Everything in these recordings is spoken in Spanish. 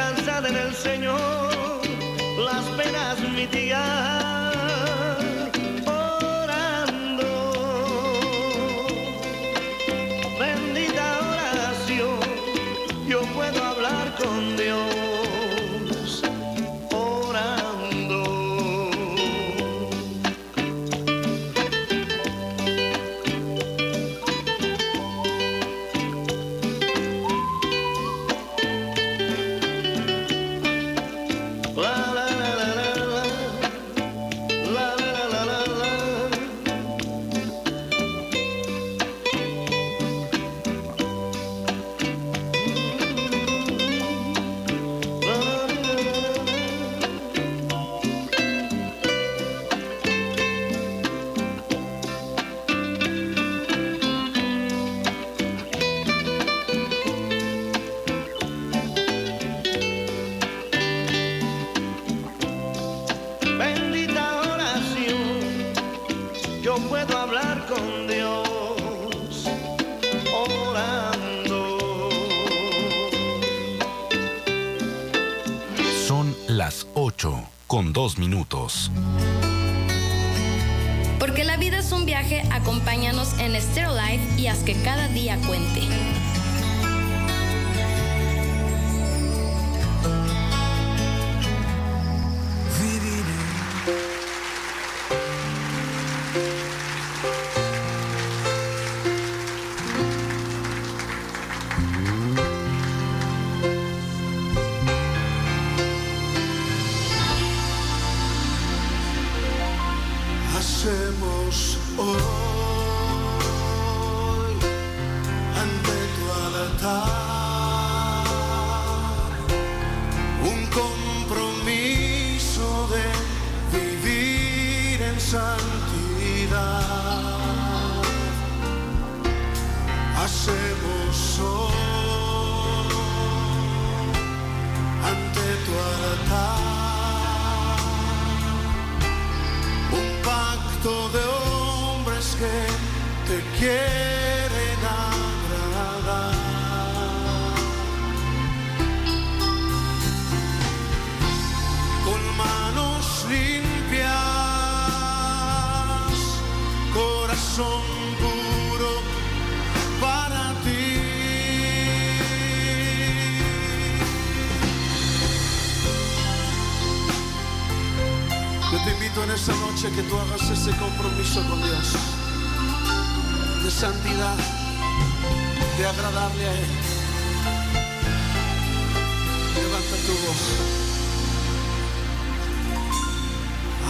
descansad en el Señor, las penas mitigar orando. Bendita oración, yo puedo hablar con Dios orando. Bendita oración, yo puedo hablar con Dios orando. Son las 8:02. Porque la vida es un viaje, acompáñanos en Stereo Life y haz que cada día cuente. Hacemos hoy ante tu altar un compromiso de vivir en santidad. Hacemos hoy ante tu altar de hombres que te quieren agradar. Con manos limpias, corazón puro para ti. Yo te invito en esta noche que tú hagas ese compromiso con Dios, de santidad, de agradarle a Él. Levanta tu voz.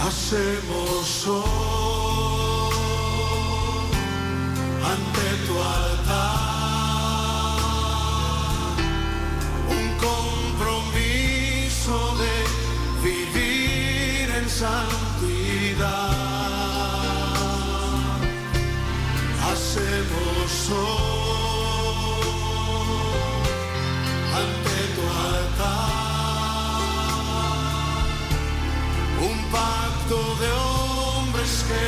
Hacemos hoy ante tu altar un compromiso de vivir en santidad. Hacemos hoy ante tu altar un pacto de hombres que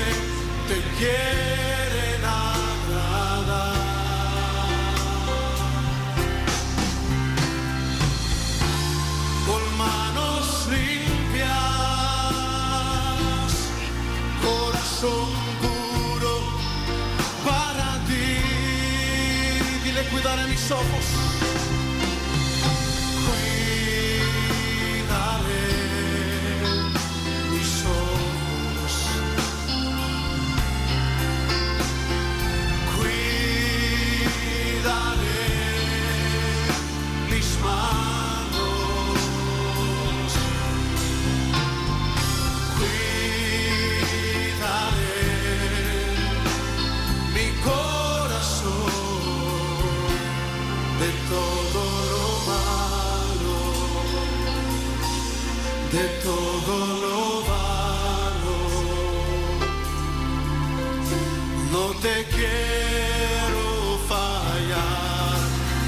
te quieren agradar. Con manos limpias, corazón puro para ti. Dile, cuidaré mis ojos. Cuidaré mis ojos. Cuidaré mis manos. Cuidaré mi corazón de todo lo malo, de todo lo malo. No te quiero fallar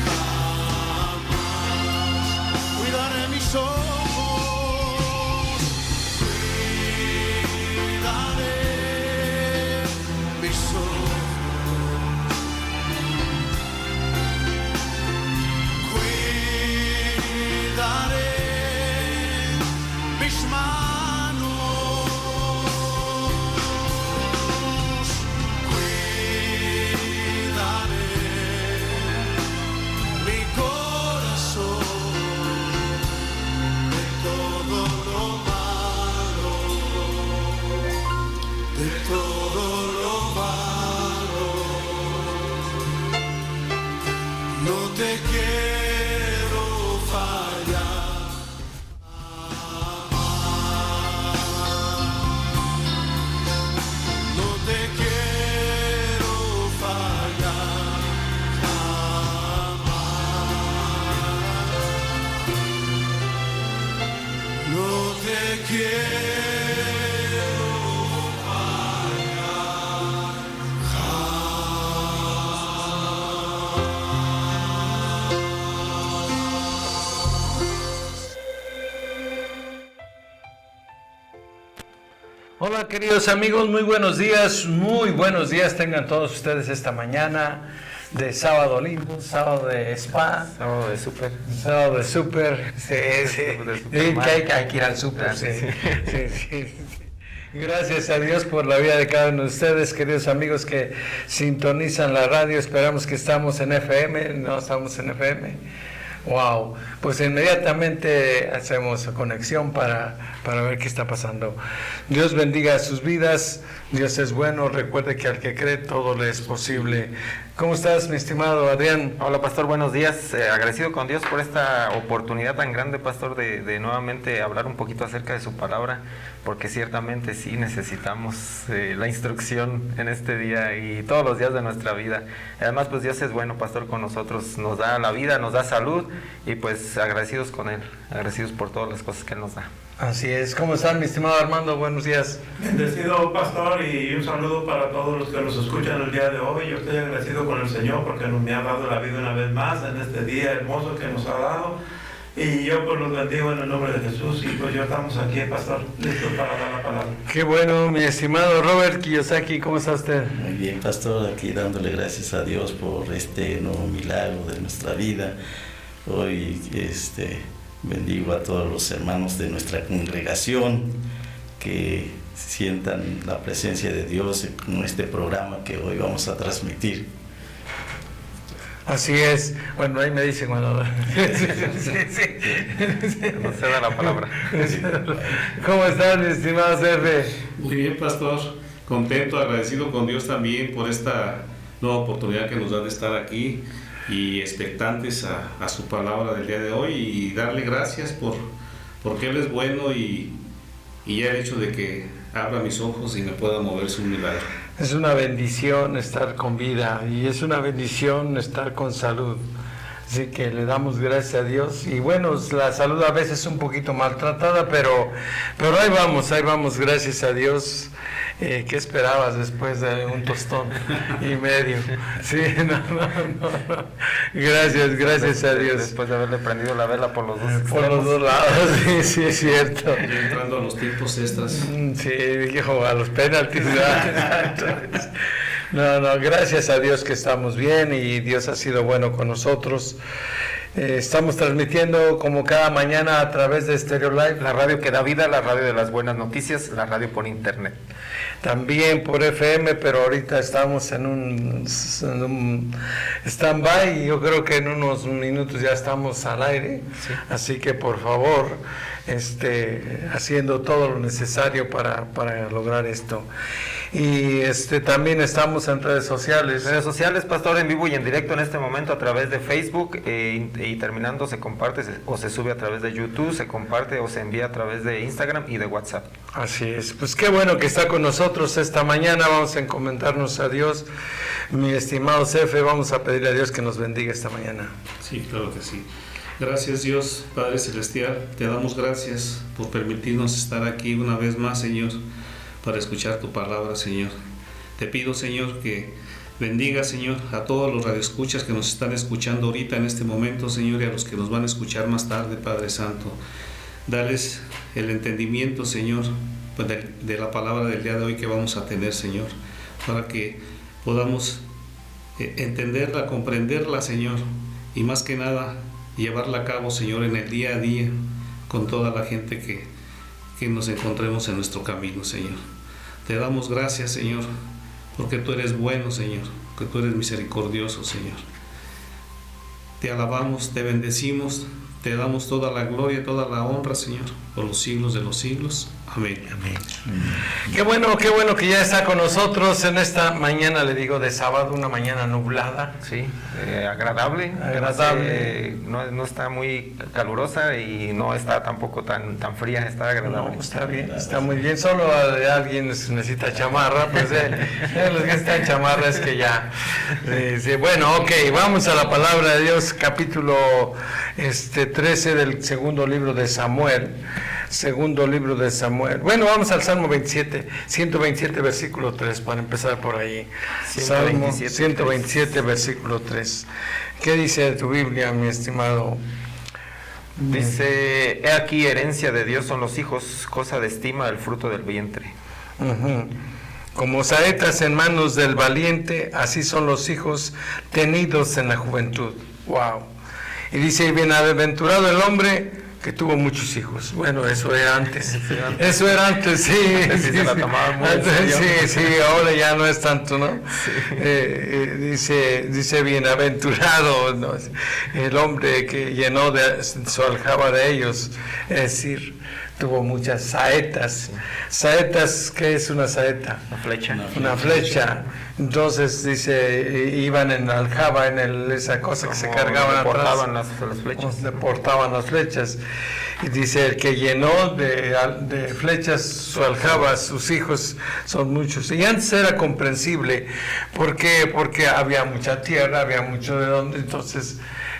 jamás. Cuidaré mis ojos, cuidaré mis ojos. Cuidaré te quiero Hola queridos amigos, muy buenos días tengan todos ustedes esta mañana de sábado lindo, sábado de spa, sábado de súper, sí, que hay que ir al súper, sí. Gracias a Dios por la vida de cada uno de ustedes, queridos amigos que sintonizan la radio. Esperamos que estamos en FM, no estamos en FM. Wow, pues inmediatamente hacemos conexión para ver qué está pasando. Dios bendiga sus vidas, Dios es bueno, recuerde que al que cree todo le es posible. ¿Cómo estás, mi estimado Adrián? Hola, pastor, buenos días. Agradecido con Dios por esta oportunidad tan grande, pastor, de nuevamente hablar un poquito acerca de su palabra, porque ciertamente sí necesitamos la instrucción en este día y todos los días de nuestra vida. Además, pues Dios es bueno, pastor, con nosotros, nos da la vida, nos da salud y pues agradecidos con Él, agradecidos por todas las cosas que Él nos da. Así es. ¿Cómo están, mi estimado Armando? Buenos días. Bendecido, pastor, y un saludo para todos los que nos escuchan el día de hoy. Yo estoy agradecido con el Señor porque me ha dado la vida una vez más en este día hermoso que nos ha dado. Y yo pues los bendigo en el nombre de Jesús y pues ya estamos aquí, pastor, listos para dar la palabra. Qué bueno, mi estimado Robert Kiyosaki, ¿cómo está usted? Muy bien, pastor, aquí dándole gracias a Dios por este nuevo milagro de nuestra vida. Hoy bendigo a todos los hermanos de nuestra congregación que sientan la presencia de Dios en este programa que hoy vamos a transmitir. Así es. Bueno, ahí me dicen cuando... Sí. No se da la palabra. ¿Cómo estás, mi estimado Sergio? Muy bien, pastor. Contento, agradecido con Dios también por esta nueva oportunidad que nos da de estar aquí y expectantes a su palabra del día de hoy y darle gracias porque Él es bueno y ya el hecho de que abra mis ojos y me pueda mover es un milagro. Es una bendición estar con vida y es una bendición estar con salud. Así que le damos gracias a Dios. Y bueno, la salud a veces es un poquito maltratada, pero ahí vamos, gracias a Dios. ¿Qué esperabas después de un tostón y medio? Sí, no. Gracias a Dios. Después de haberle prendido la vela por los dos extremos. Por los dos lados, sí, es cierto. Y entrando a los tiempos extras. Sí, a los penaltis. No, gracias a Dios que estamos bien y Dios ha sido bueno con nosotros. Estamos transmitiendo como cada mañana a través de Stereo Live, la radio que da vida, la radio de las buenas noticias, la radio por internet. También por FM, pero ahorita estamos en un stand-by y yo creo que en unos minutos ya estamos al aire. Sí. Así que por favor, haciendo todo lo necesario para lograr esto. Y también estamos en redes sociales. Redes sociales, pastor, en vivo y en directo en este momento a través de Facebook y terminando se comparte o se sube a través de YouTube, se comparte o se envía a través de Instagram y de WhatsApp. Así es, pues qué bueno que está con nosotros esta mañana. Vamos a encomendarnos a Dios. Mi estimado Cefe, vamos a pedirle a Dios que nos bendiga esta mañana. Sí, claro que sí. Gracias Dios, Padre Celestial, te damos gracias por permitirnos estar aquí una vez más, Señor, para escuchar tu palabra, Señor. Te pido, Señor, que bendiga, Señor, a todos los radioescuchas que nos están escuchando ahorita en este momento, Señor, y a los que nos van a escuchar más tarde, Padre Santo. Dales el entendimiento, Señor, pues de la palabra del día de hoy que vamos a tener, Señor, para que podamos entenderla, comprenderla, Señor, y más que nada llevarla a cabo, Señor, en el día a día con toda la gente que nos encontremos en nuestro camino, Señor. Te damos gracias, Señor, porque tú eres bueno, Señor, que tú eres misericordioso, Señor. Te alabamos, te bendecimos, te damos toda la gloria, toda la honra, Señor, por los siglos de los siglos. Amén. Amén. Qué bueno que ya está con nosotros en esta mañana, le digo, de sábado, una mañana nublada. Sí, agradable. No está muy calurosa y no está tampoco tan fría, está agradable. No, está bien, está muy bien. Solo alguien necesita chamarra, pues los que están en chamarra es que ya. Sí. Bueno, ok, vamos a la palabra de Dios, capítulo 3 13 del segundo libro de Samuel. Segundo libro de Samuel. Bueno, vamos al Salmo 127, versículo 3, para empezar por ahí. 127, Salmo 127, versículo 3. ¿Qué dice tu Biblia, mi estimado? Dice, he aquí herencia de Dios son los hijos, cosa de estima el fruto del vientre. Ujú. Como saetas en manos del valiente, así son los hijos tenidos en la juventud. Wow. Y dice, bienaventurado el hombre que tuvo muchos hijos. Bueno, eso era antes. Eso era antes, sí. Sí, se la tomaban muy en serio. Sí, ahora ya no es tanto, ¿no? Dice bienaventurado, ¿no? El hombre que llenó de su aljaba de ellos, es decir, tuvo muchas saetas. Saetas, ¿qué es una saeta? Una flecha. Una flecha. Entonces dice, iban en la aljaba, en esa cosa que se cargaban atrás. Portaban las flechas. Portaban las flechas. Y dice, el que llenó de flechas su aljaba, sus hijos son muchos. Y antes era comprensible. ¿Por qué? Porque había mucha tierra, había mucho de donde, entonces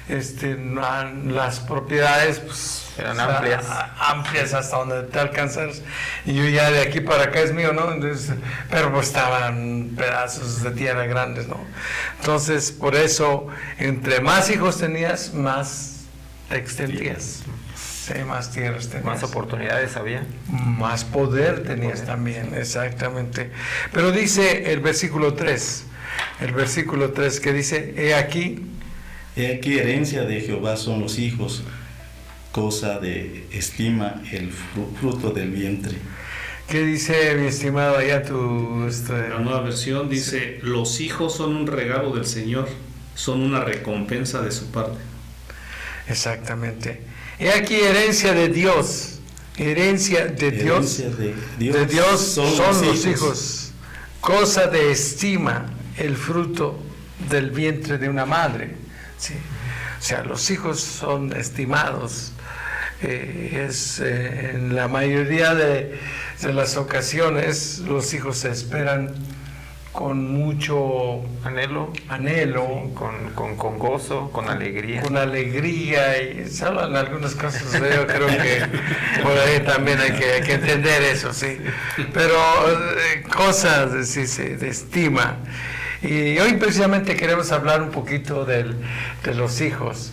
las propiedades pues, eran amplias hasta donde te alcanzas, y yo ya de aquí para acá es mío, ¿no? Entonces, pero pues estaban pedazos de tierra grandes, ¿no? Entonces, por eso, entre más hijos tenías, más te extendías. Sí, más tierras tenías. Más oportunidades había. Más poder tenías también, exactamente. Pero dice el versículo 3, que dice, he aquí herencia de Jehová son los hijos, cosa de estima el fruto del vientre. ¿Qué dice, mi estimado, allá tu... La nueva versión dice, los hijos son un regalo del Señor, son una recompensa de su parte. Exactamente. He aquí herencia de Dios. Herencia de Dios. De Dios son los hijos. Cosa de estima el fruto del vientre de una madre. Sí. O sea, los hijos son estimados. En la mayoría de las ocasiones los hijos se esperan con mucho anhelo, sí, con gozo, con alegría. Con alegría, y solo en algunos casos yo creo que por ahí también hay que entender eso, sí. Pero cosas de estima. Y hoy precisamente queremos hablar un poquito de los hijos.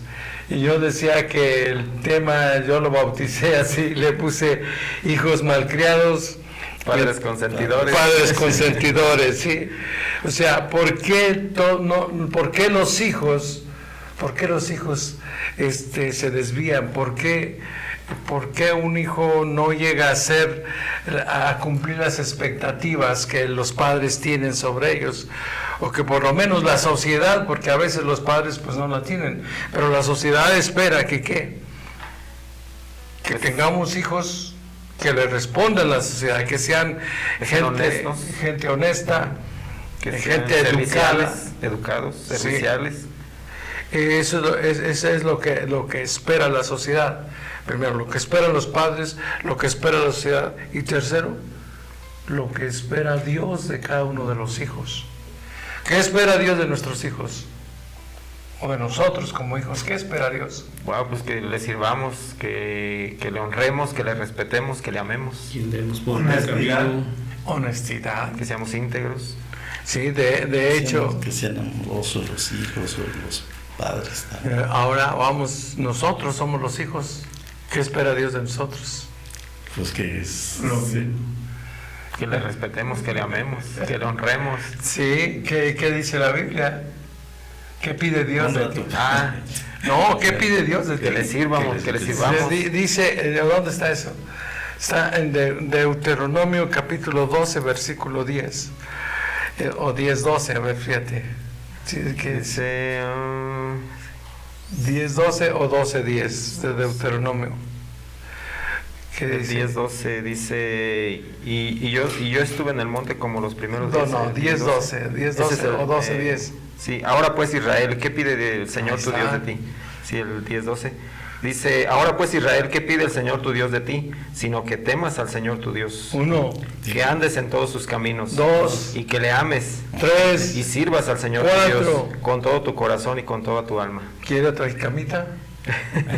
Y yo decía que el tema, yo lo bauticé así, le puse hijos malcriados, padres consentidores. Padres consentidores, sí. O sea, ¿por qué los hijos se desvían? ¿Por qué un hijo no llega a cumplir las expectativas que los padres tienen sobre ellos? O que por lo menos la sociedad, porque a veces los padres pues no la tienen, pero la sociedad espera que tengamos hijos que le respondan a la sociedad, que sean gente honesta, que gente educada, educados, serviciales. Sí. Eso es lo que espera la sociedad. Primero, lo que esperan los padres, lo que espera la sociedad. Y tercero, lo que espera Dios de cada uno de los hijos. ¿Qué espera Dios de nuestros hijos? O de nosotros como hijos, ¿qué espera Dios? Wow, pues que le sirvamos, que le honremos, que le respetemos, que le amemos. Y demos por un camino. Honestidad. Que seamos íntegros. Sí, de hecho. Que sean amorosos los hijos o los padres también. Ahora nosotros somos los hijos. ¿Qué espera Dios de nosotros? Pues que es... Que le respetemos, que le amemos, que le honremos. Sí, ¿qué dice la Biblia? ¿Qué pide Dios de ti? ¿Qué pide Dios de ti? Que le sirvamos, que le sirvamos. Dice, ¿dónde está eso? Está en Deuteronomio capítulo 12, versículo 10. O 10:12, a ver, fíjate. Sí, dice 10:12 o 12:10 de Deuteronomio. 10:12 dice, y yo estuve en el monte como los primeros días. No, 10:12 o 12:10. Sí, ahora pues Israel, ¿qué pide el Señor tu Dios de ti? Sí, el 10:12. Dice, ahora pues Israel, ¿qué pide el Señor tu Dios de ti? Sino que temas al Señor tu Dios. 1. Que andes en todos sus caminos. 2. Y que le ames. 3. Y sirvas al Señor 4. tu Dios con todo tu corazón y con toda tu alma. ¿Quiere otra camita?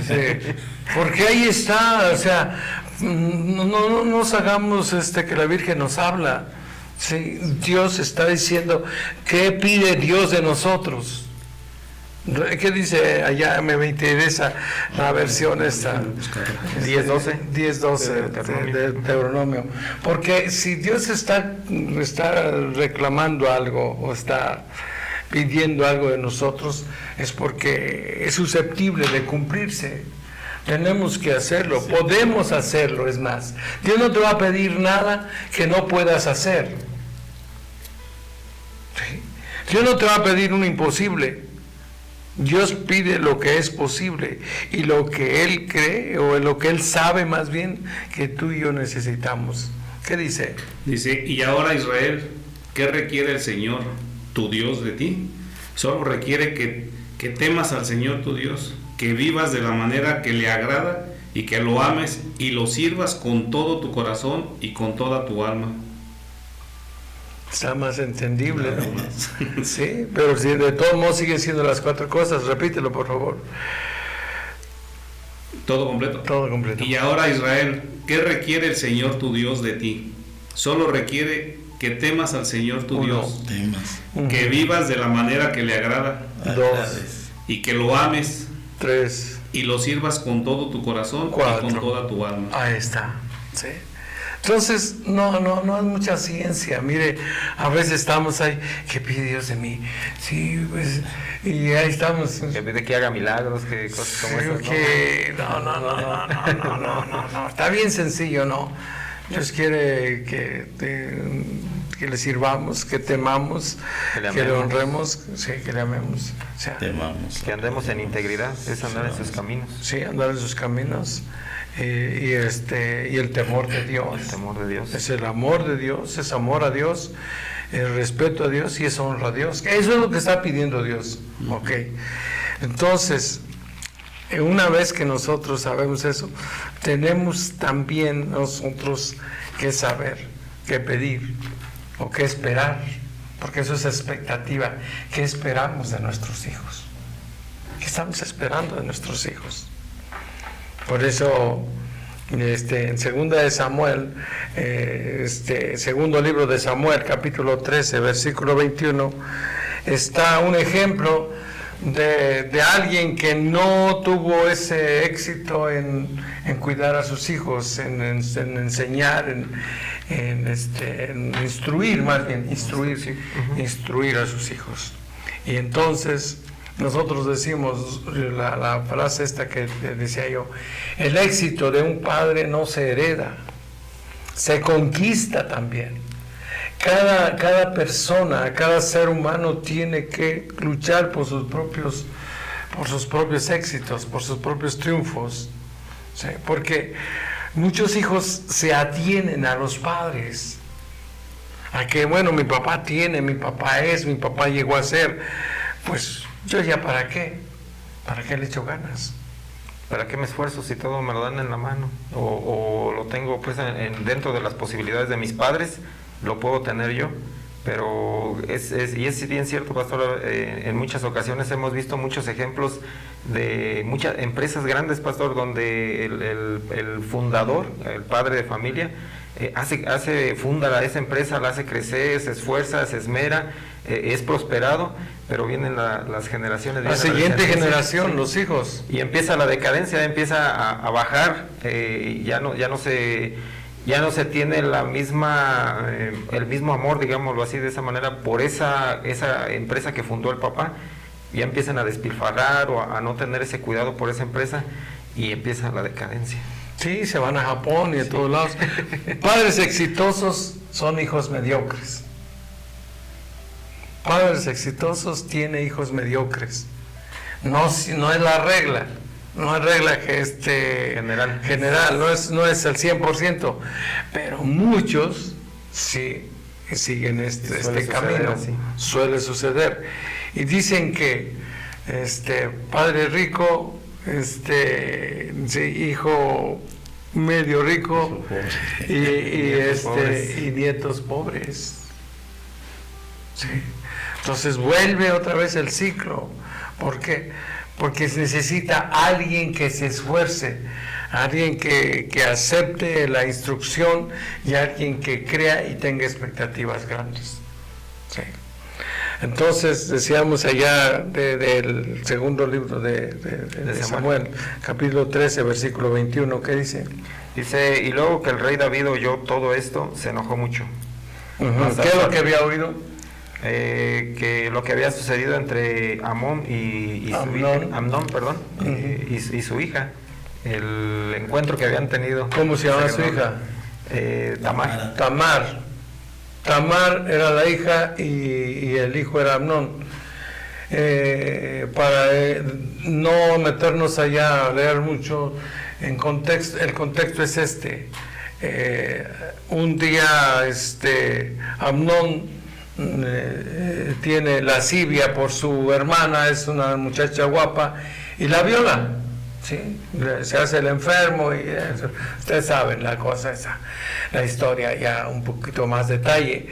Sí, porque ahí está, o sea, no nos hagamos que la Virgen nos habla. Sí, Dios está diciendo, ¿qué pide Dios de nosotros? ¿Qué dice allá? Me interesa la versión esta 10:12 de Deuteronomio. Porque si Dios está reclamando algo o está pidiendo algo de nosotros, es porque es susceptible de cumplirse. Tenemos que hacerlo, podemos hacerlo, es más. Dios no te va a pedir nada que no puedas hacer. ¿Sí? Dios no te va a pedir un imposible. Dios pide lo que es posible y lo que Él cree o lo que Él sabe más bien que tú y yo necesitamos. ¿Qué dice? Dice, y ahora Israel, ¿qué requiere el Señor, tu Dios, de ti? Solo requiere que temas al Señor tu Dios, que vivas de la manera que le agrada y que lo ames y lo sirvas con todo tu corazón y con toda tu alma. Está más entendible, ¿no? Sí, pero si de todos modos siguen siendo las 4 cosas, repítelo por favor. ¿Todo completo? Todo completo. Y ahora Israel, ¿qué requiere el Señor tu Dios de ti? Solo requiere que temas al Señor tu Dios, que vivas de la manera que le agrada, 2, y que lo ames, 3, y lo sirvas con todo tu corazón 4, y con toda tu alma. Ahí está, sí. Entonces, no es mucha ciencia. Mire, a veces estamos ahí, ¿qué pide Dios de mí? Sí, pues, y ahí estamos. En vez de que haga milagros, que cosas como esas, no. Está bien sencillo, ¿no? Dios quiere que le sirvamos, que temamos, que le honremos, sí, que le amemos. O sea, que andemos en integridad, es andar en sus caminos. Sí, andar en sus caminos. Y el temor de Dios. El temor de Dios. Es el amor de Dios, es amor a Dios, el respeto a Dios y es honra a Dios. Eso es lo que está pidiendo Dios. Ok. Entonces, una vez que nosotros sabemos eso, tenemos también nosotros que saber, que pedir o que esperar, porque eso es expectativa. ¿Qué esperamos de nuestros hijos? ¿Qué estamos esperando de nuestros hijos? Por eso, en segunda de Samuel, segundo libro de Samuel, capítulo 13, versículo 21, está un ejemplo de alguien que no tuvo ese éxito en cuidar a sus hijos, en enseñar, en instruir, más bien, instruir a sus hijos. Y entonces nosotros decimos la frase esta que decía yo, el éxito de un padre no se hereda, se conquista también. Cada persona, cada ser humano tiene que luchar por sus propios éxitos, por sus propios triunfos. ¿Sí? Porque muchos hijos se atienen a los padres, a que bueno, mi papá tiene, mi papá llegó a ser, pues yo ya para qué le echo ganas. ¿Para qué me esfuerzo si todo me lo dan en la mano? O lo tengo pues dentro de las posibilidades de mis padres, lo puedo tener yo. Pero es bien cierto, pastor, en muchas ocasiones hemos visto muchos ejemplos de muchas empresas grandes, pastor, donde el fundador, el padre de familia, funda esa empresa, la hace crecer, se esfuerza, se esmera, es prosperado, pero vienen las generaciones. La siguiente generación, los hijos. Y empieza la decadencia, empieza a bajar, ya no se tiene el mismo amor, digámoslo así, de esa manera, por esa empresa que fundó el papá. Ya empiezan a despilfarrar o a no tener ese cuidado por esa empresa y empieza la decadencia. Sí, se van a Japón y a todos lados. Padres exitosos son hijos mediocres. Padres exitosos tienen hijos mediocres. No es la regla. No es regla que general, no es el 100%, pero muchos sí siguen este camino. Suele suceder. Y dicen que padre rico, hijo medio rico y nietos pobres. Sí. Entonces vuelve otra vez el ciclo. ¿Por qué? porque se necesita alguien que se esfuerce, alguien que acepte la instrucción y alguien que crea y tenga expectativas grandes. Sí. Entonces decíamos allá del segundo libro de Samuel, capítulo 13, versículo 21, ¿qué dice? Dice, y luego que el rey David oyó todo esto, se enojó mucho. ¿Qué es lo que había oído? Que lo que había sucedido entre Amnón y su hija, Amnón, perdón, y su hija, el encuentro que habían tenido. ¿Cómo se llama su hija? Tamar. Tamar era la hija y el hijo era Amnón. Para no meternos allá a leer mucho, el contexto es este. Un día Amnón tiene lascivia por su hermana, es una muchacha guapa, y la viola, ¿sí? Se hace el enfermo y eso. Ustedes saben la cosa esa, la historia ya un poquito más detalle,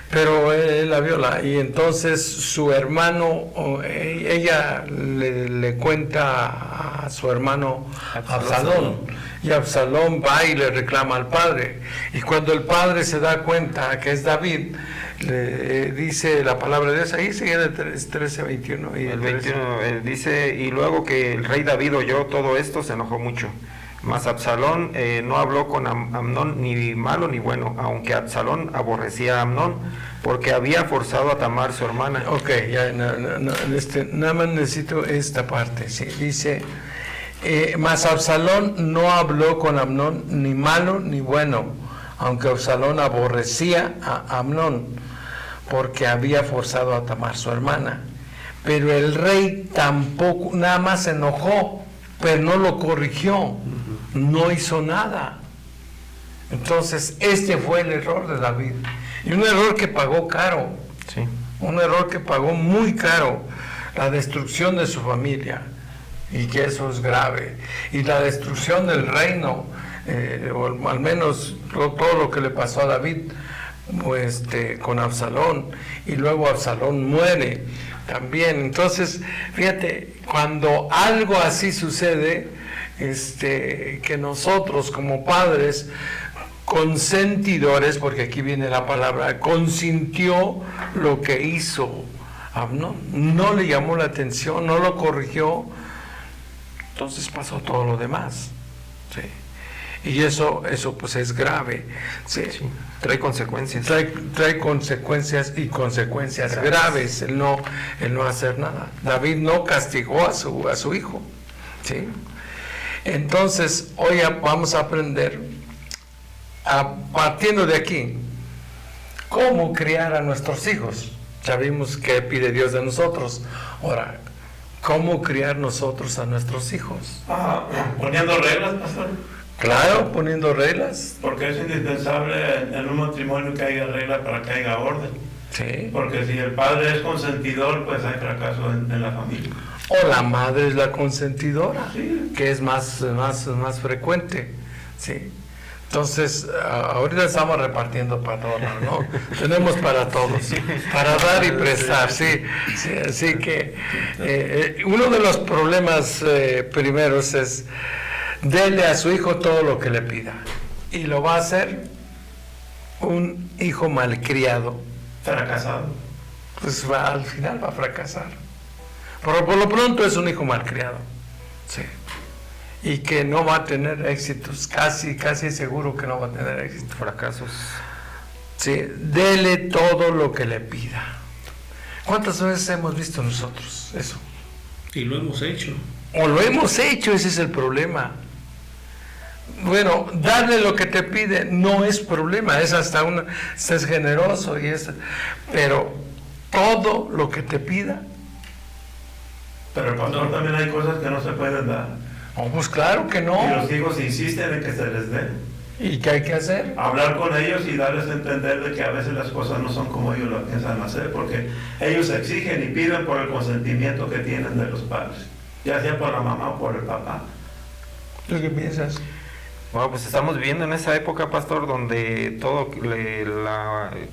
pero él la viola y entonces su hermano, ella le cuenta a su hermano Absalón, y Absalón va y le reclama al padre, y cuando el padre se da cuenta que es David, le dice la palabra de Dios, ahí sigue el 13:21 y el 21 dice, y luego que el rey David oyó todo esto, se enojó mucho. Mas Absalón no habló con Amnón ni malo ni bueno, aunque Absalón aborrecía a Amnón porque había forzado a Tamar su hermana. Ok, ya nada más necesito esta parte, ¿sí? Dice, mas Absalón no habló con Amnón ni malo ni bueno, aunque Absalón aborrecía a Amnón porque había forzado a Tamar su hermana. Pero el rey tampoco, nada más se enojó, pero no lo corrigió, no hizo nada. Entonces este fue el error de David, y un error que pagó caro, sí. Un error que pagó muy caro, la destrucción de su familia, y que eso es grave, y la destrucción del reino, o al menos todo lo que le pasó a David con Absalón, y luego Absalón muere también. Entonces, fíjate, cuando algo así sucede, que nosotros como padres consentidores, porque aquí viene la palabra, consintió lo que hizo Amnón, no le llamó la atención, no lo corrigió, entonces pasó todo lo demás, ¿sí? Y eso pues es grave, ¿sí? Sí, trae consecuencias. Trae consecuencias, y consecuencias graves el no hacer nada. David no castigó a su hijo, ¿sí? Entonces hoy vamos a aprender, partiendo de aquí, cómo criar a nuestros hijos. Ya vimos qué pide Dios de nosotros. Ahora, ¿cómo criar nosotros a nuestros hijos? Poniendo reglas, pastor. Claro, poniendo reglas. Porque es indispensable en un matrimonio que haya reglas para que haya orden. Sí. Porque si el padre es consentidor, pues hay fracaso en la familia. O la madre es la consentidora, sí, que es más frecuente, ¿sí? Entonces, ahorita estamos repartiendo para todos, ¿no? Tenemos para todos, para dar y prestar, sí. Así que uno de los problemas primeros es: dele a su hijo todo lo que le pida, y lo va a hacer un hijo malcriado, fracasado. Pues al final va a fracasar. Pero por lo pronto es un hijo malcriado, sí, y que no va a tener éxitos, casi seguro que no va a tener éxitos. Fracasos. Sí, dele todo lo que le pida. ¿Cuántas veces hemos visto nosotros eso? Y lo hemos hecho. O lo hemos hecho, ese es el problema. Bueno, darle lo que te pide no es problema, es es generoso, pero todo lo que te pida. Pero pastor, también hay cosas que no se pueden dar. Oh, pues claro que no. Y los hijos insisten en que se les dé. ¿Y qué hay que hacer? Hablar con ellos y darles a entender de que a veces las cosas no son como ellos lo piensan hacer, porque ellos exigen y piden por el consentimiento que tienen de los padres, ya sea por la mamá o por el papá. ¿Tú qué piensas? Bueno, pues estamos viviendo en esa época, pastor, donde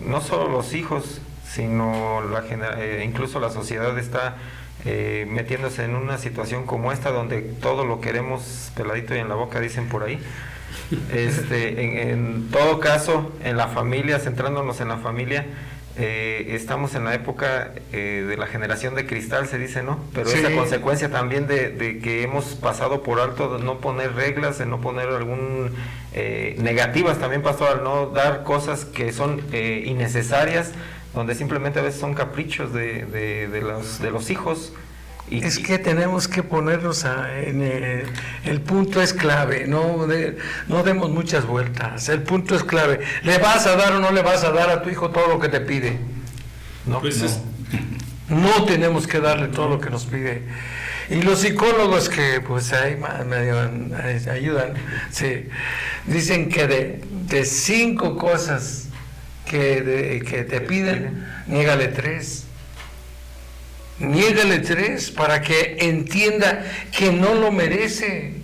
no solo los hijos, sino incluso la sociedad está metiéndose en una situación como esta donde todo lo queremos peladito y en la boca, dicen por ahí. En todo caso, en la familia, centrándonos en la familia, estamos en la época de la generación de cristal, se dice, ¿no? Pero sí. Esa consecuencia también de que hemos pasado por alto, de no poner reglas, de no poner algún negativas también, pastor, al no dar cosas que son innecesarias, donde simplemente a veces son caprichos de los hijos. Es que tenemos que ponernos el punto es clave, no demos muchas vueltas, el punto es clave. ¿Le vas a dar o no le vas a dar a tu hijo todo lo que te pide? No, Pues no tenemos que darle todo lo que nos pide. Y los psicólogos que pues ahí medio ayudan, sí, dicen que de 5 cosas que te piden, niégale 3. Niégale 3 para que entienda que no lo merece.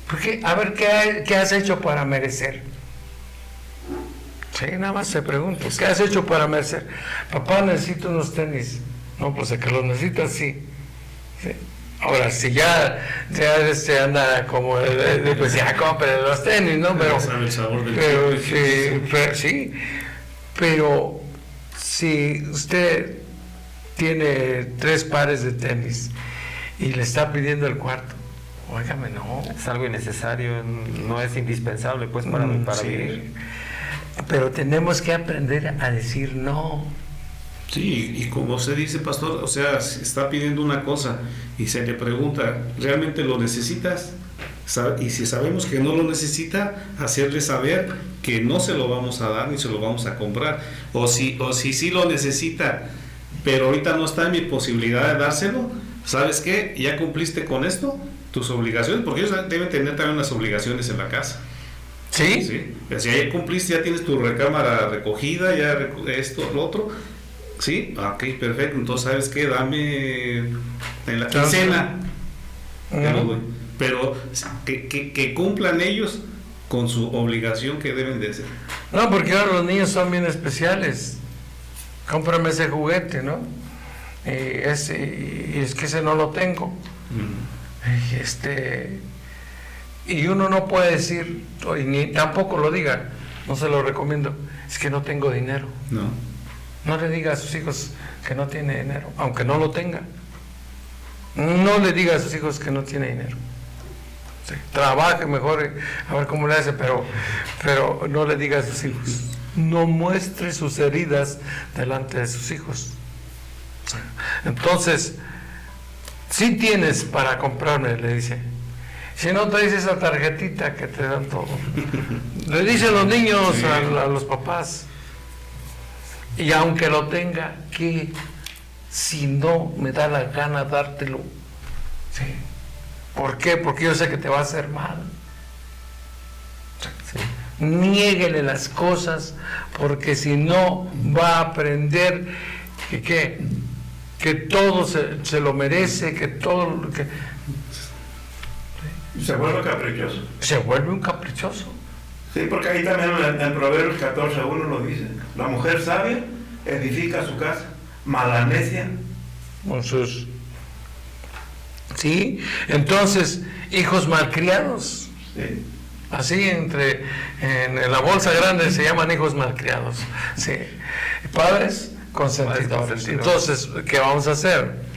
Porque, a ver, ¿qué has hecho para merecer? Sí, nada más se pregunta, ¿qué has hecho para merecer? Papá, necesito unos tenis. No, pues el que los necesitas, sí. Ahora, si ya anda como, pues ya compre los tenis, ¿no? Pero si usted tiene 3 pares de tenis y le está pidiendo el cuarto, óigame, no. Es algo innecesario, no es indispensable, pues, para vivir. Pero tenemos que aprender a decir no. Sí, y como usted dice, pastor, o sea, si está pidiendo una cosa y se le pregunta, ¿realmente lo necesitas? Y si sabemos que no lo necesita, hacerle saber que no se lo vamos a dar ni se lo vamos a comprar. O si sí lo necesita, pero ahorita no está en mi posibilidad de dárselo, ¿sabes qué? Ya cumpliste con esto, tus obligaciones, porque ellos deben tener también unas obligaciones en la casa. ¿Sí? Sí. Si ya cumpliste, ya tienes tu recámara recogida, ya esto, lo otro. Sí, ok, perfecto. Entonces, ¿sabes qué? Dame en la quincena. Pero que cumplan ellos con su obligación que deben de hacer. No, porque ahora los niños son bien especiales. Cómprame ese juguete, ¿no? Y es que ese no lo tengo. Y uno no puede decir, y ni tampoco lo diga, no se lo recomiendo, es que no tengo dinero. No le diga a sus hijos que no tiene dinero, aunque no lo tenga. No le diga a sus hijos que no tiene dinero. Sí, trabaje mejor, a ver cómo le hace, pero no le diga a sus hijos. No muestre sus heridas delante de sus hijos. Entonces, si tienes para comprarme, le dice. Si no traes esa tarjetita que te dan todo. Le dicen los niños a los papás. Y aunque lo tenga, que si no me da la gana dártelo. ¿Sí? ¿Por qué? Porque yo sé que te va a hacer mal. ¿Sí? Niéguele las cosas, porque si no va a aprender que todo se lo merece, que todo se vuelve caprichoso. Se vuelve un caprichoso. Sí, porque ahí también en Proverbios 14:1 lo dice. La mujer sabia edifica su casa, mala necia con sus... Sí, entonces, hijos malcriados. Sí. Así en la bolsa grande se llaman hijos malcriados. Sí. Padres consentidores. Entonces, ¿qué vamos a hacer?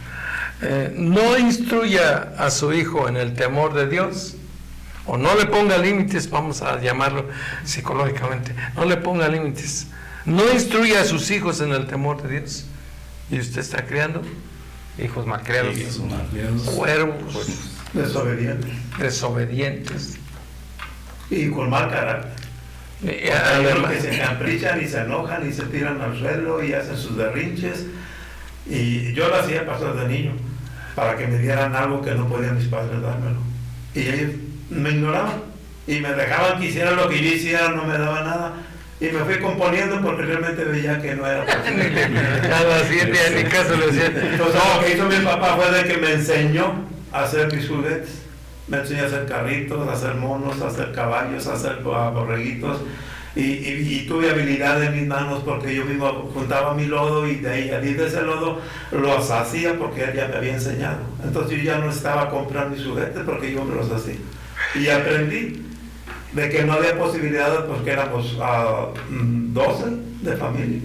No instruya a su hijo en el temor de Dios, o no le ponga límites, vamos a llamarlo psicológicamente, no le ponga límites. No instruya a sus hijos en el temor de Dios. Y usted está criando hijos malcriados, cuervos, desobedientes y con mal carácter. Hay otros que se caprichan y se enojan y se tiran al suelo y hacen sus berrinches. Y yo lo hacía pasar de niño para que me dieran algo que no podían mis padres dármelo. Y ellos me ignoraban y me dejaban que hiciera lo que yo hiciera, no me daba nada. Y me fui componiendo porque realmente veía que no era posible. Ni caso le decía. Entonces, lo que hizo mi papá fue de que me enseñó a hacer mis juguetes. Me enseñó a hacer carritos, a hacer monos, a hacer caballos, a hacer borreguitos. y tuve habilidad en mis manos porque yo mismo juntaba mi lodo y de ahí de ese lodo los hacía porque él ya me había enseñado. Entonces yo ya no estaba comprando mis juguetes porque yo me los hacía. Y aprendí de que no había posibilidades porque éramos 12 de familia.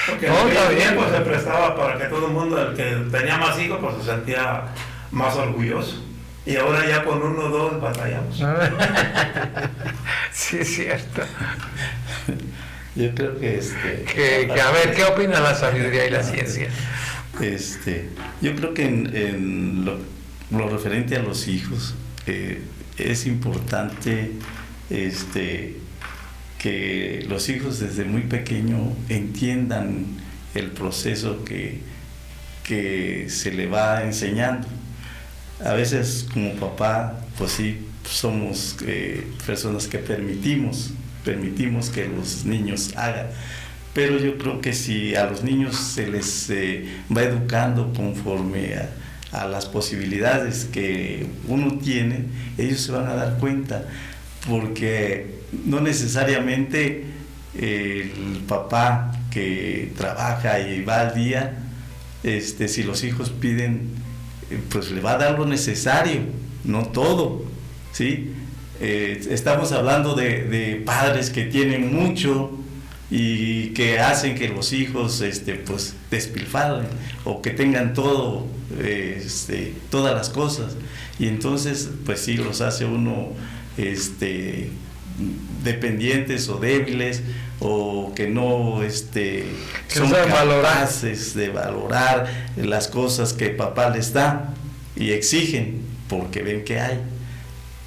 Porque en aquel tiempo se prestaba para que todo el mundo, el que tenía más hijos, pues se sentía más orgulloso. Y ahora ya con 1 o 2 batallamos. Sí, es cierto. Yo creo que a ver, ¿qué opina la sabiduría y la ciencia? Yo creo que en lo referente a los hijos, es importante que los hijos desde muy pequeño entiendan el proceso que se le va enseñando. A veces como papá, pues sí, somos personas que permitimos que los niños hagan, pero yo creo que si a los niños se les va educando conforme a las posibilidades que uno tiene, ellos se van a dar cuenta, porque no necesariamente el papá que trabaja y va al día, si los hijos piden, pues le va a dar lo necesario, no todo, ¿sí? Estamos hablando de padres que tienen mucho y que hacen que los hijos pues despilfarren o que tengan todo, todas las cosas, y entonces pues sí los hace uno dependientes o débiles, o que no son capaces de valorar las cosas que papá les da y exigen porque ven que hay.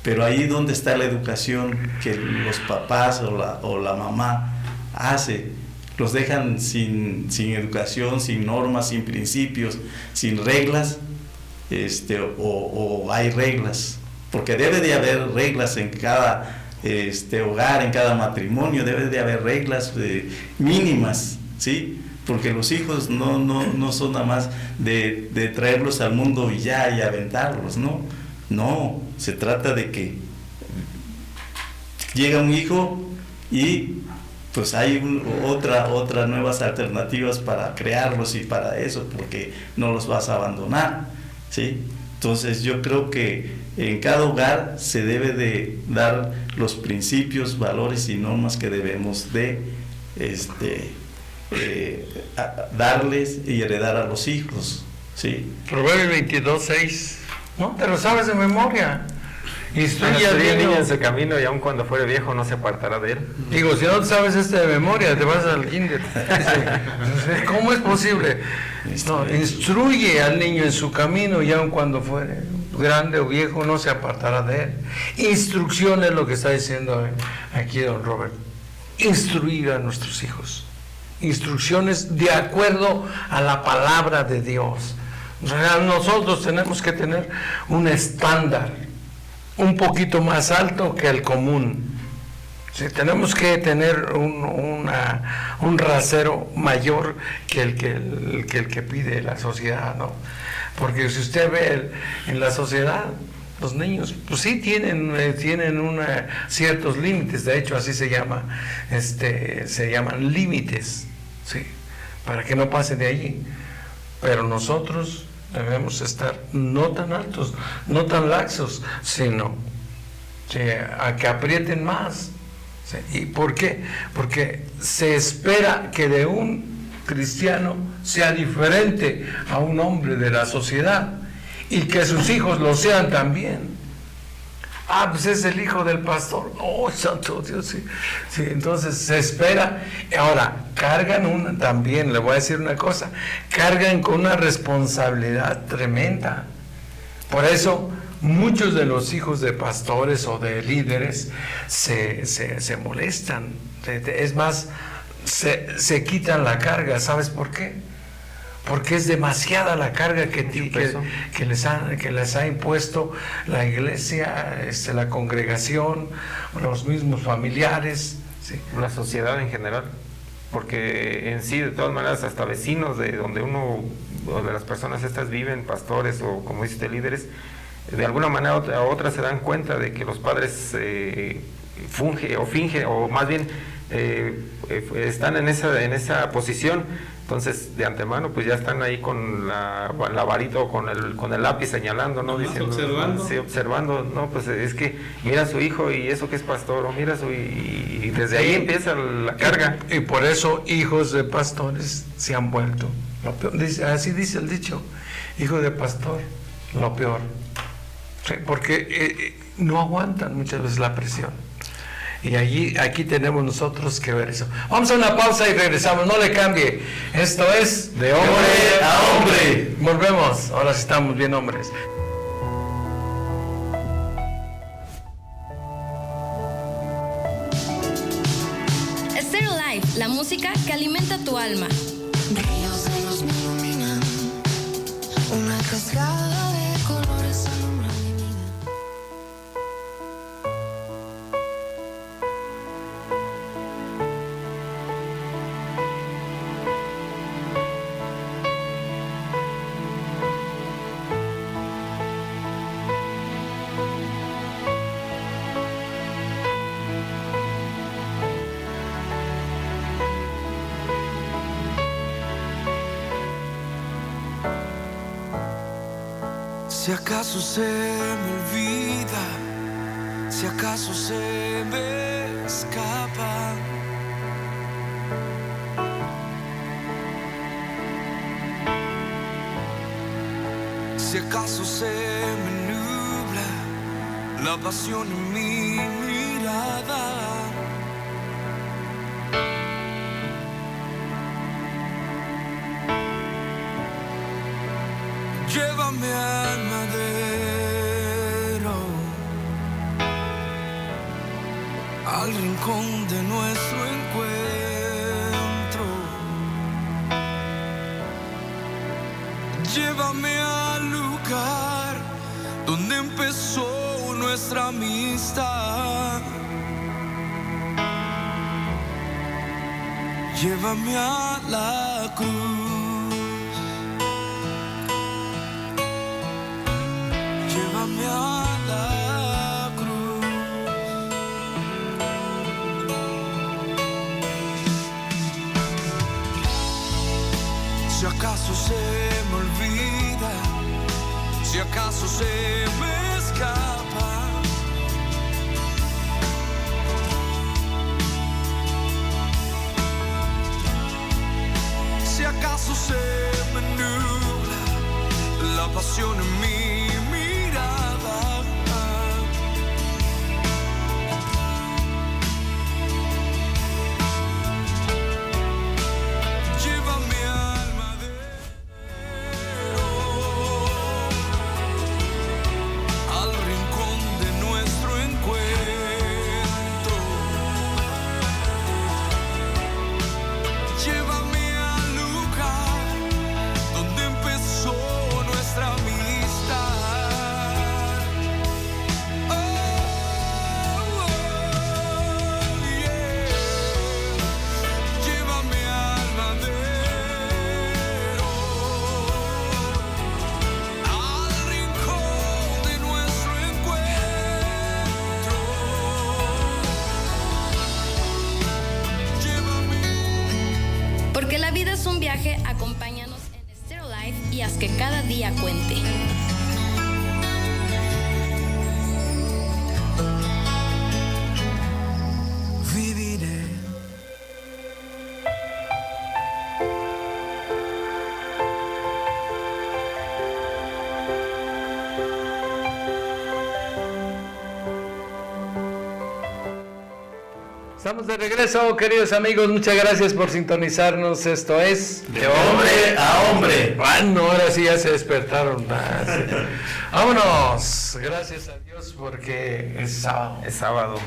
Pero ahí donde está la educación que los papás o la mamá hace, los dejan sin educación, sin normas, sin principios, sin reglas, o hay reglas, porque debe de haber reglas en cada hogar, en cada matrimonio, debe de haber reglas mínimas, ¿sí? Porque los hijos no son nada más de traerlos al mundo y ya, y aventarlos, no, se trata de que llega un hijo y pues hay otras nuevas alternativas para crearlos y para eso, porque no los vas a abandonar, ¿sí? Entonces yo creo que en cada hogar se debe de dar los principios, valores y normas que debemos de darles y heredar a los hijos, ¿sí? Proverbios 22:6, ¿no? Te lo sabes de memoria. Instruye al niño en su camino, y aun cuando fuere viejo no se apartará de él. Digo, si no sabes de memoria, te vas al kinder. ¿Cómo es posible? No, instruye al niño en su camino, y aun cuando fuere grande o viejo no se apartará de él. Instrucción es lo que está diciendo aquí don Robert. Instruir a nuestros hijos. Instrucciones de acuerdo a la palabra de Dios. Nosotros tenemos que tener un estándar un poquito más alto que el común. Sí, tenemos que tener un rasero mayor que el que pide la sociedad, ¿no? Porque si usted ve en la sociedad, los niños, pues sí tienen ciertos límites. De hecho, así se llaman límites, ¿sí? Para que no pasen de allí. Pero nosotros debemos estar no tan altos, no tan laxos, sino a que aprieten más. ¿Sí? ¿Y por qué? Porque se espera que de un cristiano sea diferente a un hombre de la sociedad, y que sus hijos lo sean también. Pues es el hijo del pastor. Oh, santo Dios, sí. Sí, entonces se espera. Ahora, cargan también, le voy a decir una cosa, cargan con una responsabilidad tremenda. Por eso, muchos de los hijos de pastores o de líderes se molestan. Es más, se quitan la carga. ¿Sabes por qué? Porque es demasiada la carga que les ha impuesto la iglesia, la congregación, los mismos familiares, ¿sí? La sociedad en general, porque en sí, de todas maneras, hasta vecinos de donde uno, o de las personas estas viven, pastores o como dice líderes, de alguna manera u otra se dan cuenta de que los padres fingen, o más bien están en esa posición. Entonces, de antemano, pues ya están ahí con la varita o con el lápiz señalando, ¿no? Diciendo, observando. Sí, observando, no, pues es que mira a su hijo y eso que es pastor, o mira a su... Y desde ahí empieza la carga. Y por eso hijos de pastores se han vuelto lo peor. Así dice el dicho, hijo de pastor, lo peor. Sí, porque no aguantan muchas veces la presión. Y aquí tenemos nosotros que ver eso. Vamos a una pausa y regresamos, no le cambie. Esto es De Hombre a Hombre. Volvemos, ahora sí estamos bien hombres. Stereo Life, la música que alimenta tu alma. Brillos de luz me iluminan, una cascada de colores alumbra mi vida. Si acaso se me olvida, si acaso se me escapa, si acaso se me nubla la pasión en mi mirada, llévame al madero, al rincón de nuestro encuentro. Llévame al lugar donde empezó nuestra amistad. Llévame a la cruz. Llévame a la cruz. Si acaso se me olvida, si acaso se me escapa, si acaso se me nubla la pasión en mí. Porque la vida es un viaje, acompáñanos en Stereo Life y haz que cada día cuente. Viviré. Estamos de regreso, queridos amigos, muchas gracias por sintonizarnos. Esto es De Hombre a Hombre. Bueno, ahora sí ya se despertaron. Vámonos. Gracias a Dios porque es sábado. Es sábado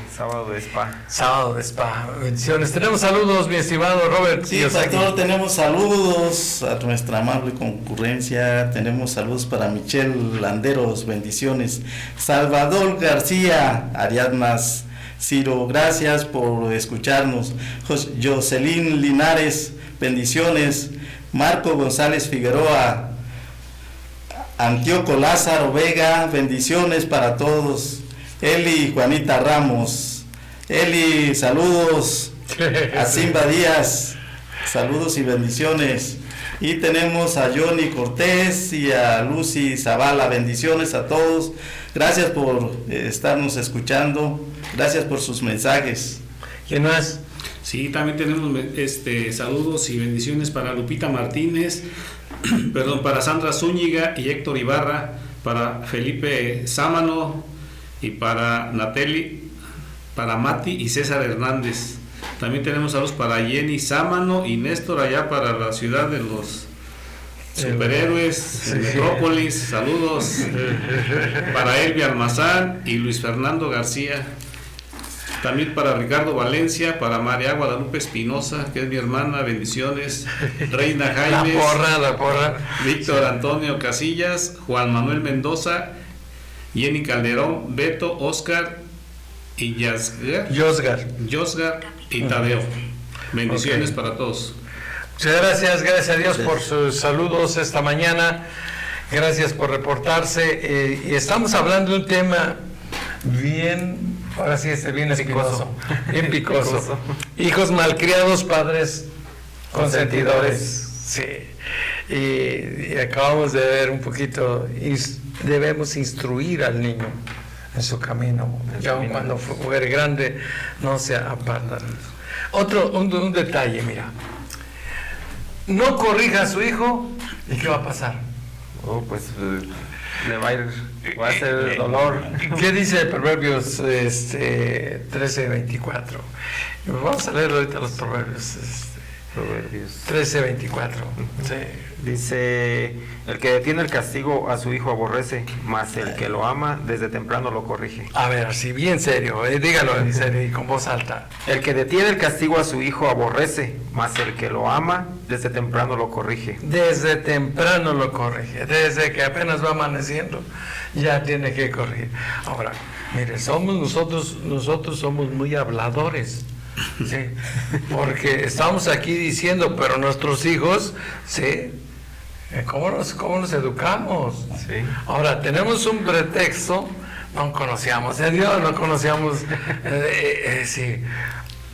de spa. Sábado de spa. Bendiciones. Tenemos saludos, mi estimado Robert. Sí, pastor, tenemos saludos a nuestra amable concurrencia. Tenemos saludos para Michelle Landeros, bendiciones. Salvador García, Ariadnas Ciro, gracias por escucharnos. Jocelyn Linares, bendiciones. Marco González Figueroa, Antíoco Lázaro Vega, bendiciones para todos. Eli Juanita Ramos, Eli, saludos. a Simba Díaz, saludos y bendiciones. Y tenemos a Johnny Cortés y a Lucy Zavala, bendiciones a todos. Gracias por estarnos escuchando, gracias por sus mensajes. ¿Quién más? Sí, también tenemos saludos y bendiciones para Lupita Martínez, perdón, para Sandra Zúñiga y Héctor Ibarra, para Felipe Sámano y para Nateli, para Mati y César Hernández. También tenemos saludos para Jenny Sámano y Néstor allá para la ciudad de los superhéroes, Metrópolis. Saludos para Elvia Almazán y Luis Fernando García. También para Ricardo Valencia, para María Guadalupe Espinosa, que es mi hermana, bendiciones. Reina Jaimes, la porra. Víctor Antonio Casillas, Juan Manuel Mendoza, Jenny Calderón, Beto, Oscar y Yosgar y Tadeo. Bendiciones para todos. Muchas gracias a Dios por sus saludos esta mañana. Gracias por reportarse. Y estamos hablando de un tema bien, ahora sí bien picoso. Bien picoso. Hijos malcriados, padres consentidores. Sí. Y acabamos de ver un poquito, debemos instruir al niño en su camino, y aun cuando fuere grande no se aparta. Un detalle, mira, no corrija a su hijo y ¿qué va a pasar? Pues le va a hacer dolor. ¿Qué dice Proverbios 13:24? Vamos a leer ahorita los Proverbios. Proverbios 13:24. Sí. Dice: el que detiene el castigo a su hijo aborrece, mas el que lo ama desde temprano lo corrige. A ver, así bien serio, dígalo en serio y con voz alta. El que detiene el castigo a su hijo aborrece, mas el que lo ama desde temprano lo corrige. Desde temprano lo corrige, desde que apenas va amaneciendo ya tiene que corregir. Ahora, mire, nosotros somos muy habladores. Sí, porque estamos aquí diciendo, pero nuestros hijos, sí, ¿cómo nos educamos? Sí. Ahora, tenemos un pretexto, no conocíamos a Dios, no conocíamos, sí,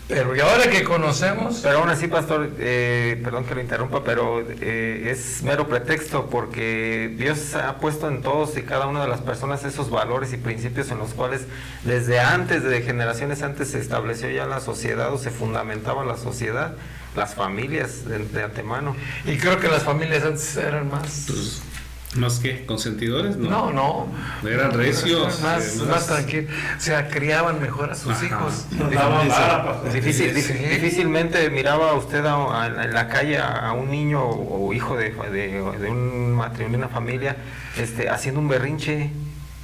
pero y ahora que conocemos... Pero aún así, pastor, perdón que lo interrumpa, pero es mero pretexto, porque Dios ha puesto en todos y cada una de las personas esos valores y principios en los cuales desde antes, de generaciones antes, se estableció ya la sociedad o se fundamentaba la sociedad, las familias de antemano. Y creo que las familias antes eran más... ¿Más que consentidores? No. Eran recios. Más tranquilos. O sea, criaban mejor a sus hijos. Difícilmente miraba usted en la calle a un niño o hijo de un matrimonio, una familia, haciendo un berrinche.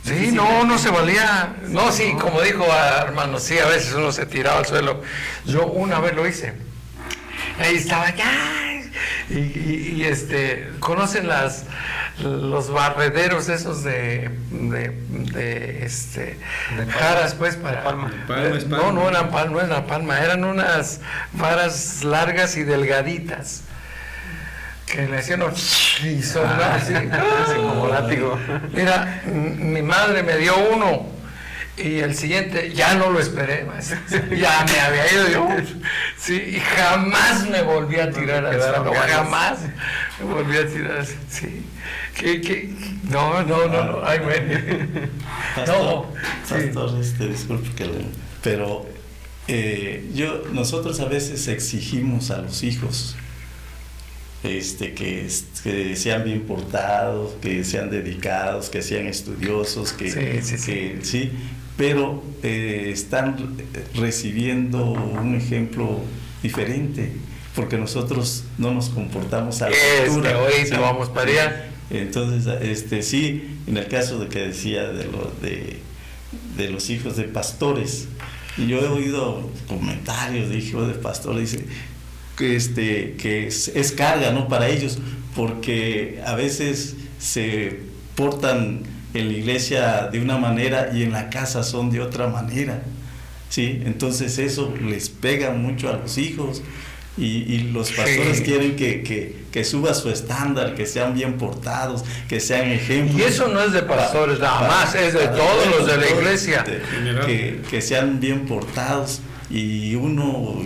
Sí, no se valía. No, sí, como dijo hermano, sí, a veces uno se tiraba al suelo. Yo una vez lo hice. Ahí estaba ya. Y conocen los barrederos esos de jaras, pues, para palma. No eran palma, eran unas varas largas y delgaditas que le hacían y sonaba así como látigo. Mira, mi madre me dio uno y el siguiente ya no lo esperé más. Ya me había ido yo. Sí, y jamás me volví a tirar al suelo. Jamás me volví a tirar. Sí. No. Ay, güey. Pastor, disculpe pero nosotros a veces exigimos a los hijos que sean bien portados, que sean dedicados, que sean estudiosos, sí, pero están recibiendo un ejemplo diferente, porque nosotros no nos comportamos a la altura. Ahorita vamos para allá. Entonces, sí, en el caso de que decía de los hijos de pastores, y yo he oído comentarios de hijos de pastores, dice que es carga, ¿no?, para ellos, porque a veces se portan en la iglesia de una manera y en la casa son de otra manera, ¿sí? Entonces eso les pega mucho a los hijos, Y los pastores Sí. quieren que suba su estándar, que sean bien portados, que sean ejemplos. Y eso no es de pastores nada más, es de todos los de la iglesia. Que sean bien portados. Y uno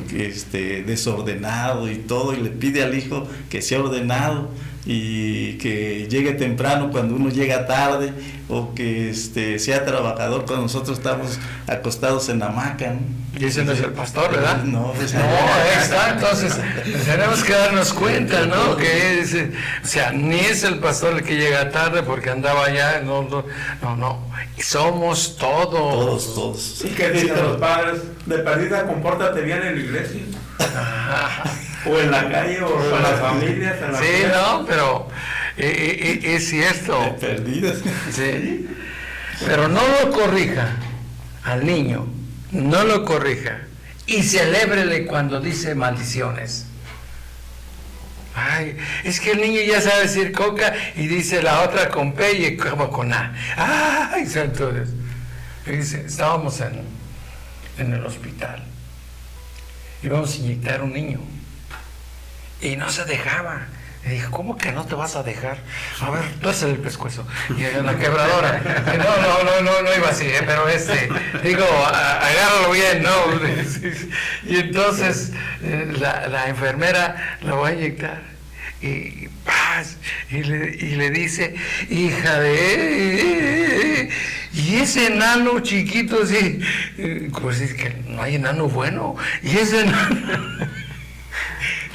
desordenado y todo, y le pide al hijo que sea ordenado y que llegue temprano cuando uno llega tarde, o que sea trabajador cuando nosotros estamos acostados en la hamaca, ¿no? Y ese no es el pastor, ¿verdad? No, pues No, ahí está. Entonces, tenemos que darnos cuenta, ¿no? Que es, o sea, ni es el pastor el que llega tarde porque andaba allá, no. Somos todos. Todos. ¿Y qué dicen los padres? De perdida, compórtate bien en la iglesia. O en la calle, o con las familias. En la Sí, fiesta. no, pero es cierto. Perdidas. Sí. Pero no lo corrija al niño, no lo corrija y celébrele cuando dice maldiciones. Ay, es que el niño ya sabe decir coca y dice la otra con P y como con A. Ay, entonces, dice, estábamos en el hospital, íbamos a inyectar a un niño y no se dejaba. Y dije, ¿cómo que no te vas a dejar? A ver, tuércele el pescuezo. Y en la quebradora. No iba así, pero digo, agárralo bien, ¿no? Y entonces la enfermera lo va a inyectar. Y paz, y le dice, hija de... Y ese enano chiquito, así, pues es que no hay enano bueno. Y ese enano...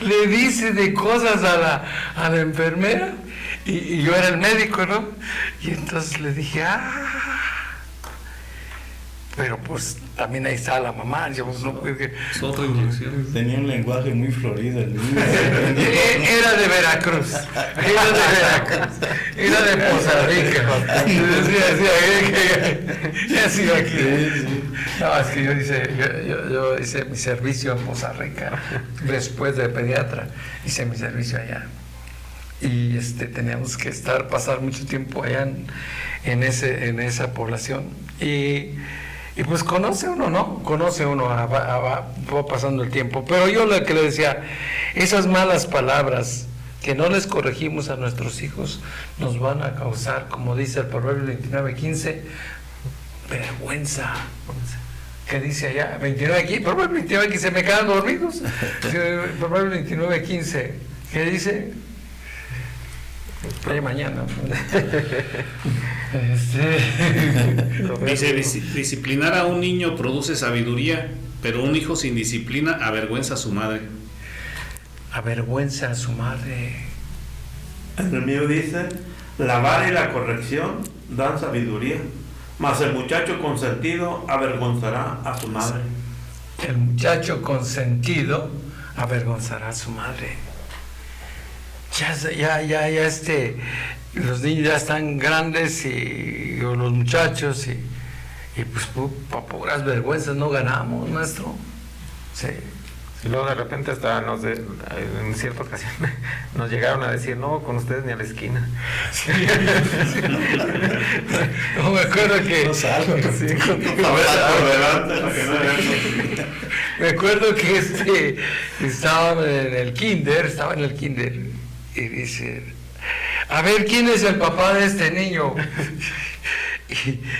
le dice de cosas a la enfermera y yo era el médico, ¿no? Y entonces le dije, pero pues también ahí está la mamá. Yo, no, Es otra inyección. Tenía un lenguaje muy florido el niño. era de Veracruz, era de Poza Rica. Decía aquí. No, es que yo hice mi servicio en Poza Rica, después de pediatra, hice mi servicio allá. Y teníamos que pasar mucho tiempo allá en esa población. Y pues conoce uno, ¿no? Conoce uno, va pasando el tiempo. Pero yo lo que le decía, esas malas palabras que no les corregimos a nuestros hijos, nos van a causar, como dice el Proverbio 29:15, vergüenza. ¿Qué dice allá? 29:15, Proverbio 29:15, me quedan dormidos. Proverbio 29:15, ¿qué dice? Mañana. Dice, disciplinar a un niño produce sabiduría, pero un hijo sin disciplina avergüenza a su madre. Avergüenza a su madre. En el mío dice, la vara y la corrección dan sabiduría, mas el muchacho consentido avergonzará a su madre. El muchacho consentido avergonzará a su madre. Ya los niños ya están grandes o los muchachos y pues por puras vergüenzas no ganamos, maestro. Sí. Y luego de repente hasta en cierta ocasión nos llegaron a decir, no, con ustedes ni a la esquina. Sí. No, me acuerdo que... No salgo. Sí, me acuerdo que estaba en el kinder y dice, a ver, ¿quién es el papá de este niño?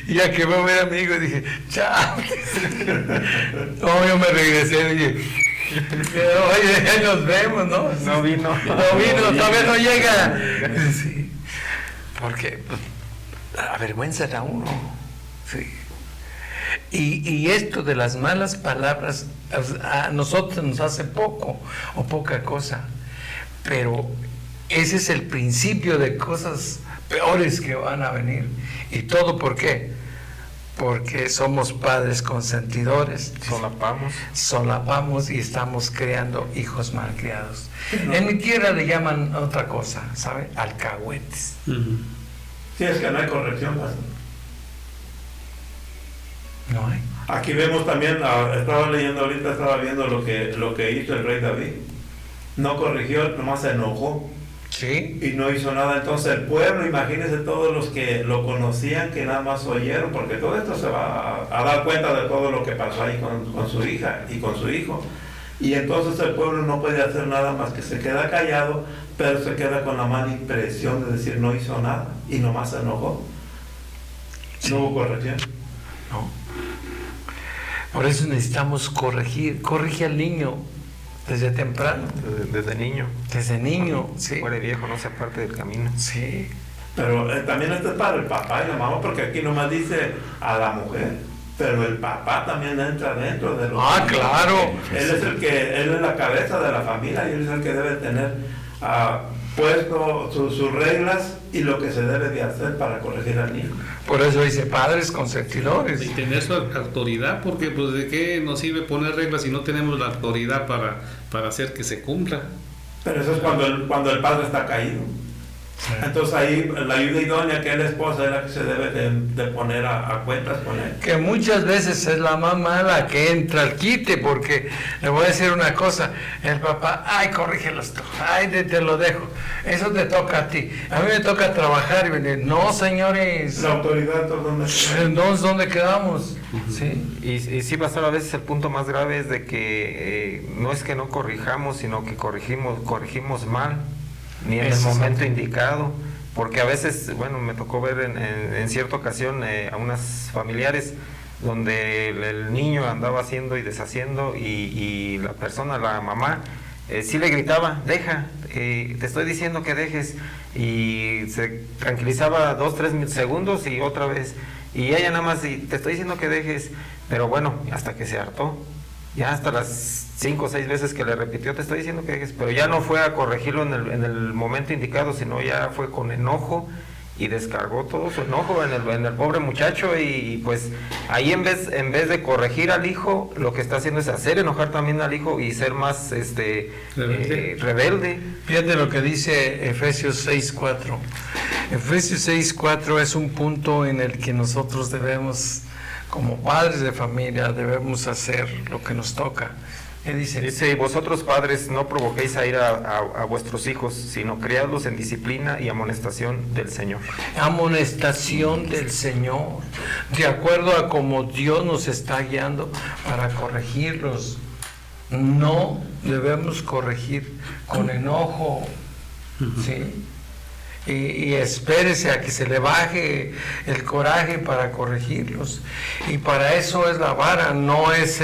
Y ya que veo a mi amigo dije, chao. No, yo me regresé y dije, oye, ya nos vemos, ¿no? No vino, todavía no llega. Sí, porque avergüenza a uno. Sí. Y esto de las malas palabras a nosotros nos hace poco o poca cosa, pero ese es el principio de cosas peores que van a venir. ¿Y todo por qué? Porque somos padres consentidores. Solapamos y estamos creando hijos malcriados. En mi tierra le llaman otra cosa, ¿sabe? Alcahuetes. Sí, es que no hay corrección, pastor. No hay. Aquí vemos también, estaba viendo lo que hizo el rey David. No corrigió, nomás se enojó. Sí. Y no hizo nada. Entonces el pueblo, imagínense todos los que lo conocían, que nada más oyeron, porque todo esto se va a dar cuenta de todo lo que pasó ahí con su hija y con su hijo. Y entonces el pueblo no puede hacer nada más que se queda callado, pero se queda con la mala impresión de decir no hizo nada y nomás se enojó. Sí. No hubo corrección. No. Por eso necesitamos corregir. Corrige al niño desde temprano. Desde niño. Desde niño, sí. Muere viejo, no se aparte del camino. Sí. Pero también esto es para el papá y la mamá, porque aquí nomás dice a la mujer, pero el papá también entra dentro de los Ah, claro. Él es la cabeza de la familia y él es el que debe tener puesto sus reglas y lo que se debe de hacer para corregir al niño. Por eso dice padres consentidores. Y tener su autoridad, porque pues de qué nos sirve poner reglas si no tenemos la autoridad para hacer que se cumpla. Pero eso es cuando el padre está caído. Sí. Entonces ahí la ayuda idónea, que es la esposa, es la que se debe de poner a cuentas con él. Que muchas veces es la mamá la que entra al quite, porque le voy a decir una cosa, el papá, ay, corrígelos tú, ay, te lo dejo, eso te toca a ti, a mí me toca trabajar y venir, no señores, La autoridad, ¿dónde está? entonces ¿dónde quedamos? Sí. Y sí, pastor, a veces el punto más grave es de que no es que no corrijamos, sino que corregimos mal, ni en el momento indicado, porque a veces, bueno, me tocó ver en cierta ocasión a unas familiares donde el niño andaba haciendo y deshaciendo y la persona, la mamá, sí le gritaba, deja, te estoy diciendo que dejes, y se tranquilizaba 2-3 segundos y otra vez, y ella nada más, te estoy diciendo que dejes, pero bueno, hasta que se hartó. Ya hasta las 5 o 6 veces que le repitió, te estoy diciendo que dejes, pero ya no fue a corregirlo en el momento indicado, sino ya fue con enojo y descargó todo su enojo en el pobre muchacho, y pues ahí en vez de corregir al hijo, lo que está haciendo es hacer enojar también al hijo y ser más rebelde. Fíjate lo que dice Efesios 6:4. Efesios 6:4 es un punto en el que nosotros debemos, como padres de familia, debemos hacer lo que nos toca. ¿Qué dice? Dice, y vosotros padres no provoquéis a ira a vuestros hijos, sino criadlos en disciplina y amonestación del Señor. Amonestación del Señor, de acuerdo a como Dios nos está guiando para corregirlos. No debemos corregir con enojo, ¿sí? Y espérese a que se le baje el coraje para corregirlos, y para eso es la vara, no es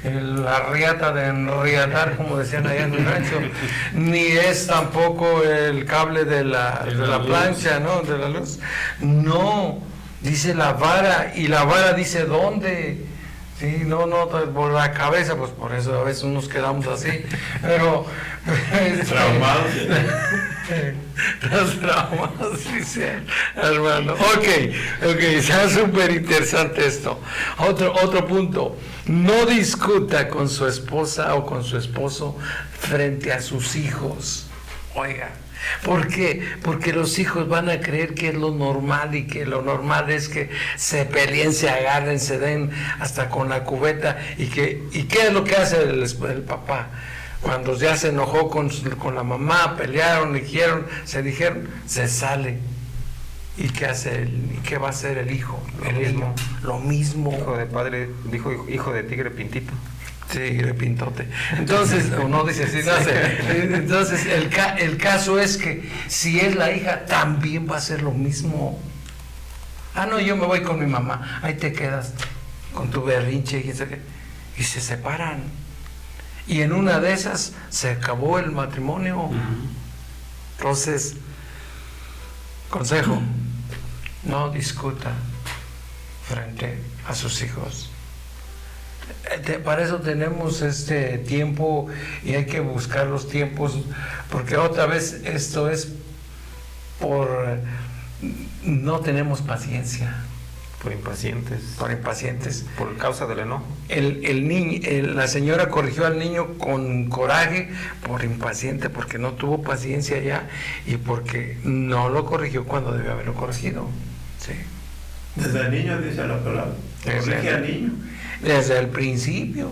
la riata de enriatar, como decían allá en el rancho, ni es tampoco el cable de la plancha, ¿no? De la luz. No, dice la vara, y la vara dice dónde. Sí, no, por la cabeza, pues por eso a veces nos quedamos así, pero Traumados. Los traumas, dice hermano. Ok, está súper interesante esto. Otro punto, no discuta con su esposa o con su esposo frente a sus hijos. Oiga, ¿por qué? Porque los hijos van a creer que es lo normal, y que lo normal es que se peleen, se agarren, se den hasta con la cubeta. ¿Y qué es lo que hace el papá? Cuando ya se enojó con la mamá, pelearon, se dijeron, se sale. ¿Y qué hace ¿Y qué va a hacer el hijo? Lo mismo. Hijo de padre, dijo hijo de tigre pintito. Tigre pintote. Entonces, no dice así, no sé. Entonces, el caso es que si es la hija, también va a ser lo mismo. Ah, no, yo me voy con mi mamá. Ahí te quedas con tu berrinche y se separan. Y en una de esas se acabó el matrimonio. Entonces, consejo, no discuta frente a sus hijos. Para eso tenemos este tiempo, y hay que buscar los tiempos, porque otra vez esto es por no tenemos paciencia. Por impacientes. Por causa del enojo. La señora corrigió al niño con coraje, por impaciente, porque no tuvo paciencia ya, y porque no lo corrigió cuando debió haberlo corregido. Sí. Desde el niño, dice la palabra. Corrige al niño. Desde el principio.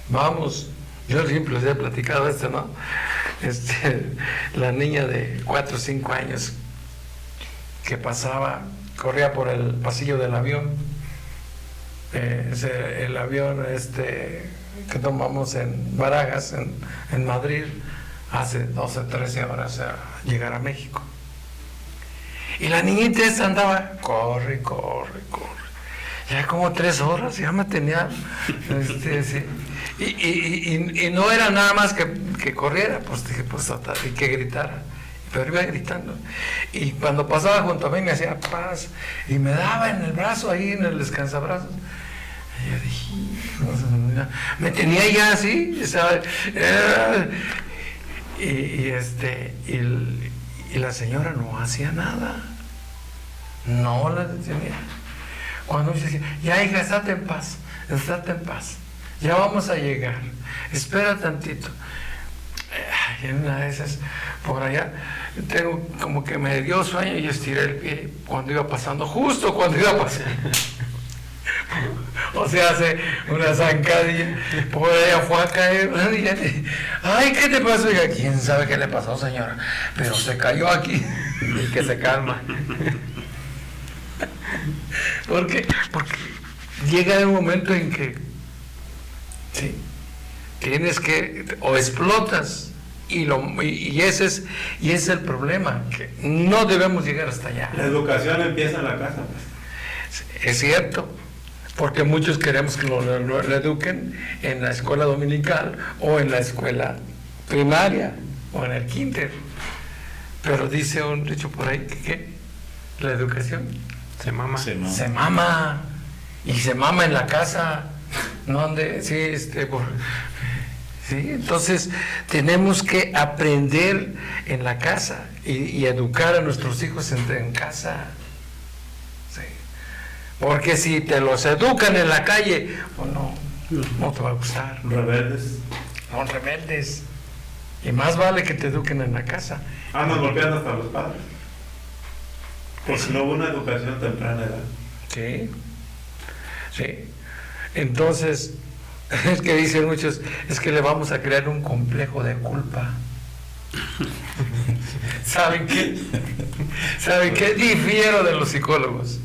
Vamos, yo siempre les he platicado esto, ¿no? La niña de 4 o 5 años que corría por el pasillo del avión, Es el avión que tomamos en Barajas, en Madrid, hace 12, 13 horas a llegar a México. Y la niñita esta andaba, corre. Ya como 3 horas, ya me tenía, sí. Y no era nada más que corriera, pues dije, pues total, y que gritara. Pero iba gritando. Y cuando pasaba junto a mí me hacía paz y me daba en el brazo ahí, en el descansabrazos. Y yo dije, me tenía ya así, ¿sabes? Y la señora no hacía nada. No la detenía. Cuando yo decía, ya hija, estate en paz. Ya vamos a llegar. Espera tantito. Y en una de esas, por allá, tengo como que me dio sueño y estiré el pie justo cuando iba pasando. O sea, hace una zancadilla, por allá fue a caer. Ay, ¿qué te pasó? Oiga, ¿quién sabe qué le pasó, señora? Pero se cayó aquí. Y que se calma. Porque llega el momento en que sí, tienes que, o explotas, y ese es el problema, que no debemos llegar hasta allá. La educación empieza en la casa, pues. Es cierto, porque muchos queremos que lo eduquen en la escuela dominical o en la escuela primaria o en el kinder. Pero dice un dicho por ahí que la educación se mama. Y se mama en la casa, ¿no? Donde, sí, sí, entonces tenemos que aprender en la casa y educar a nuestros hijos en casa. Sí. Porque si te los educan en la calle, pues no te va a gustar. Rebeldes. Son rebeldes. Y más vale que te eduquen en la casa. Andan golpeando hasta los padres. Porque no hubo una educación temprana edad. Sí. Entonces, es que dicen muchos, es que le vamos a crear un complejo de culpa. ¿Saben qué? Difiero de los psicólogos.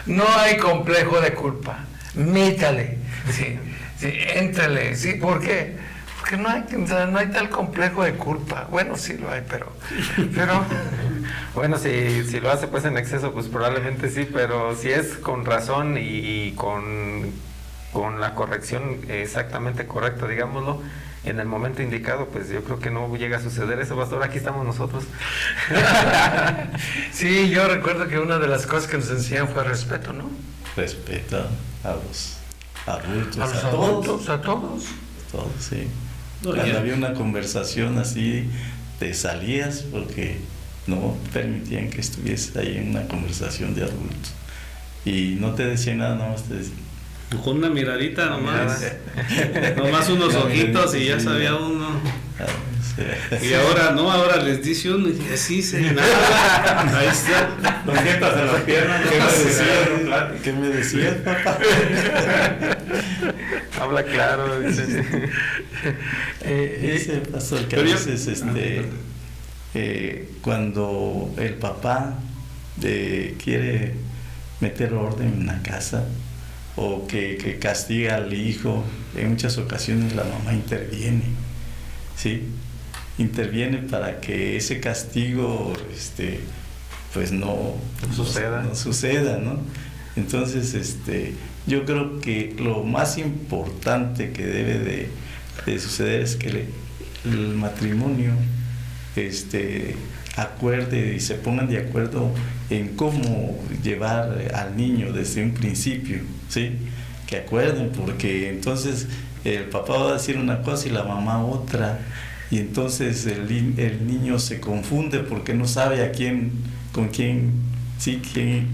No hay complejo de culpa. Mítale. Sí, éntrale. ¿Sí? ¿Por qué? Porque no hay tal complejo de culpa. Bueno, sí lo hay, pero bueno, si lo hace pues en exceso, pues probablemente sí, pero si es con razón y con la corrección exactamente correcta, digámoslo, en el momento indicado, pues yo creo que no llega a suceder eso, pastor. Aquí estamos nosotros. Sí, yo recuerdo que una de las cosas que nos enseñaron fue respeto, ¿no? Respeto a los adultos, a todos. Todos, sí. Cuando había una conversación así, te salías porque no permitían que estuvieses ahí en una conversación de adultos. Y no te decían nada, nomás te decían. Con una miradita nomás. Nomás unos ojitos y ya sabía uno. Y ahora les dice uno y dice, sí, se nada. Ahí está. Los sientas en las piernas. ¿Qué me decías, papá? Habla claro, dice. Dice pastor que a veces cuando el papá quiere meter orden en la casa o que castiga al hijo, en muchas ocasiones la mamá interviene, ¿sí? Interviene para que ese castigo pues no suceda, ¿no? Entonces yo creo que lo más importante que debe de suceder es que el matrimonio acuerde y se pongan de acuerdo en cómo llevar al niño desde un principio, ¿sí? Que acuerden, porque entonces el papá va a decir una cosa y la mamá otra, y entonces el niño se confunde porque no sabe con quién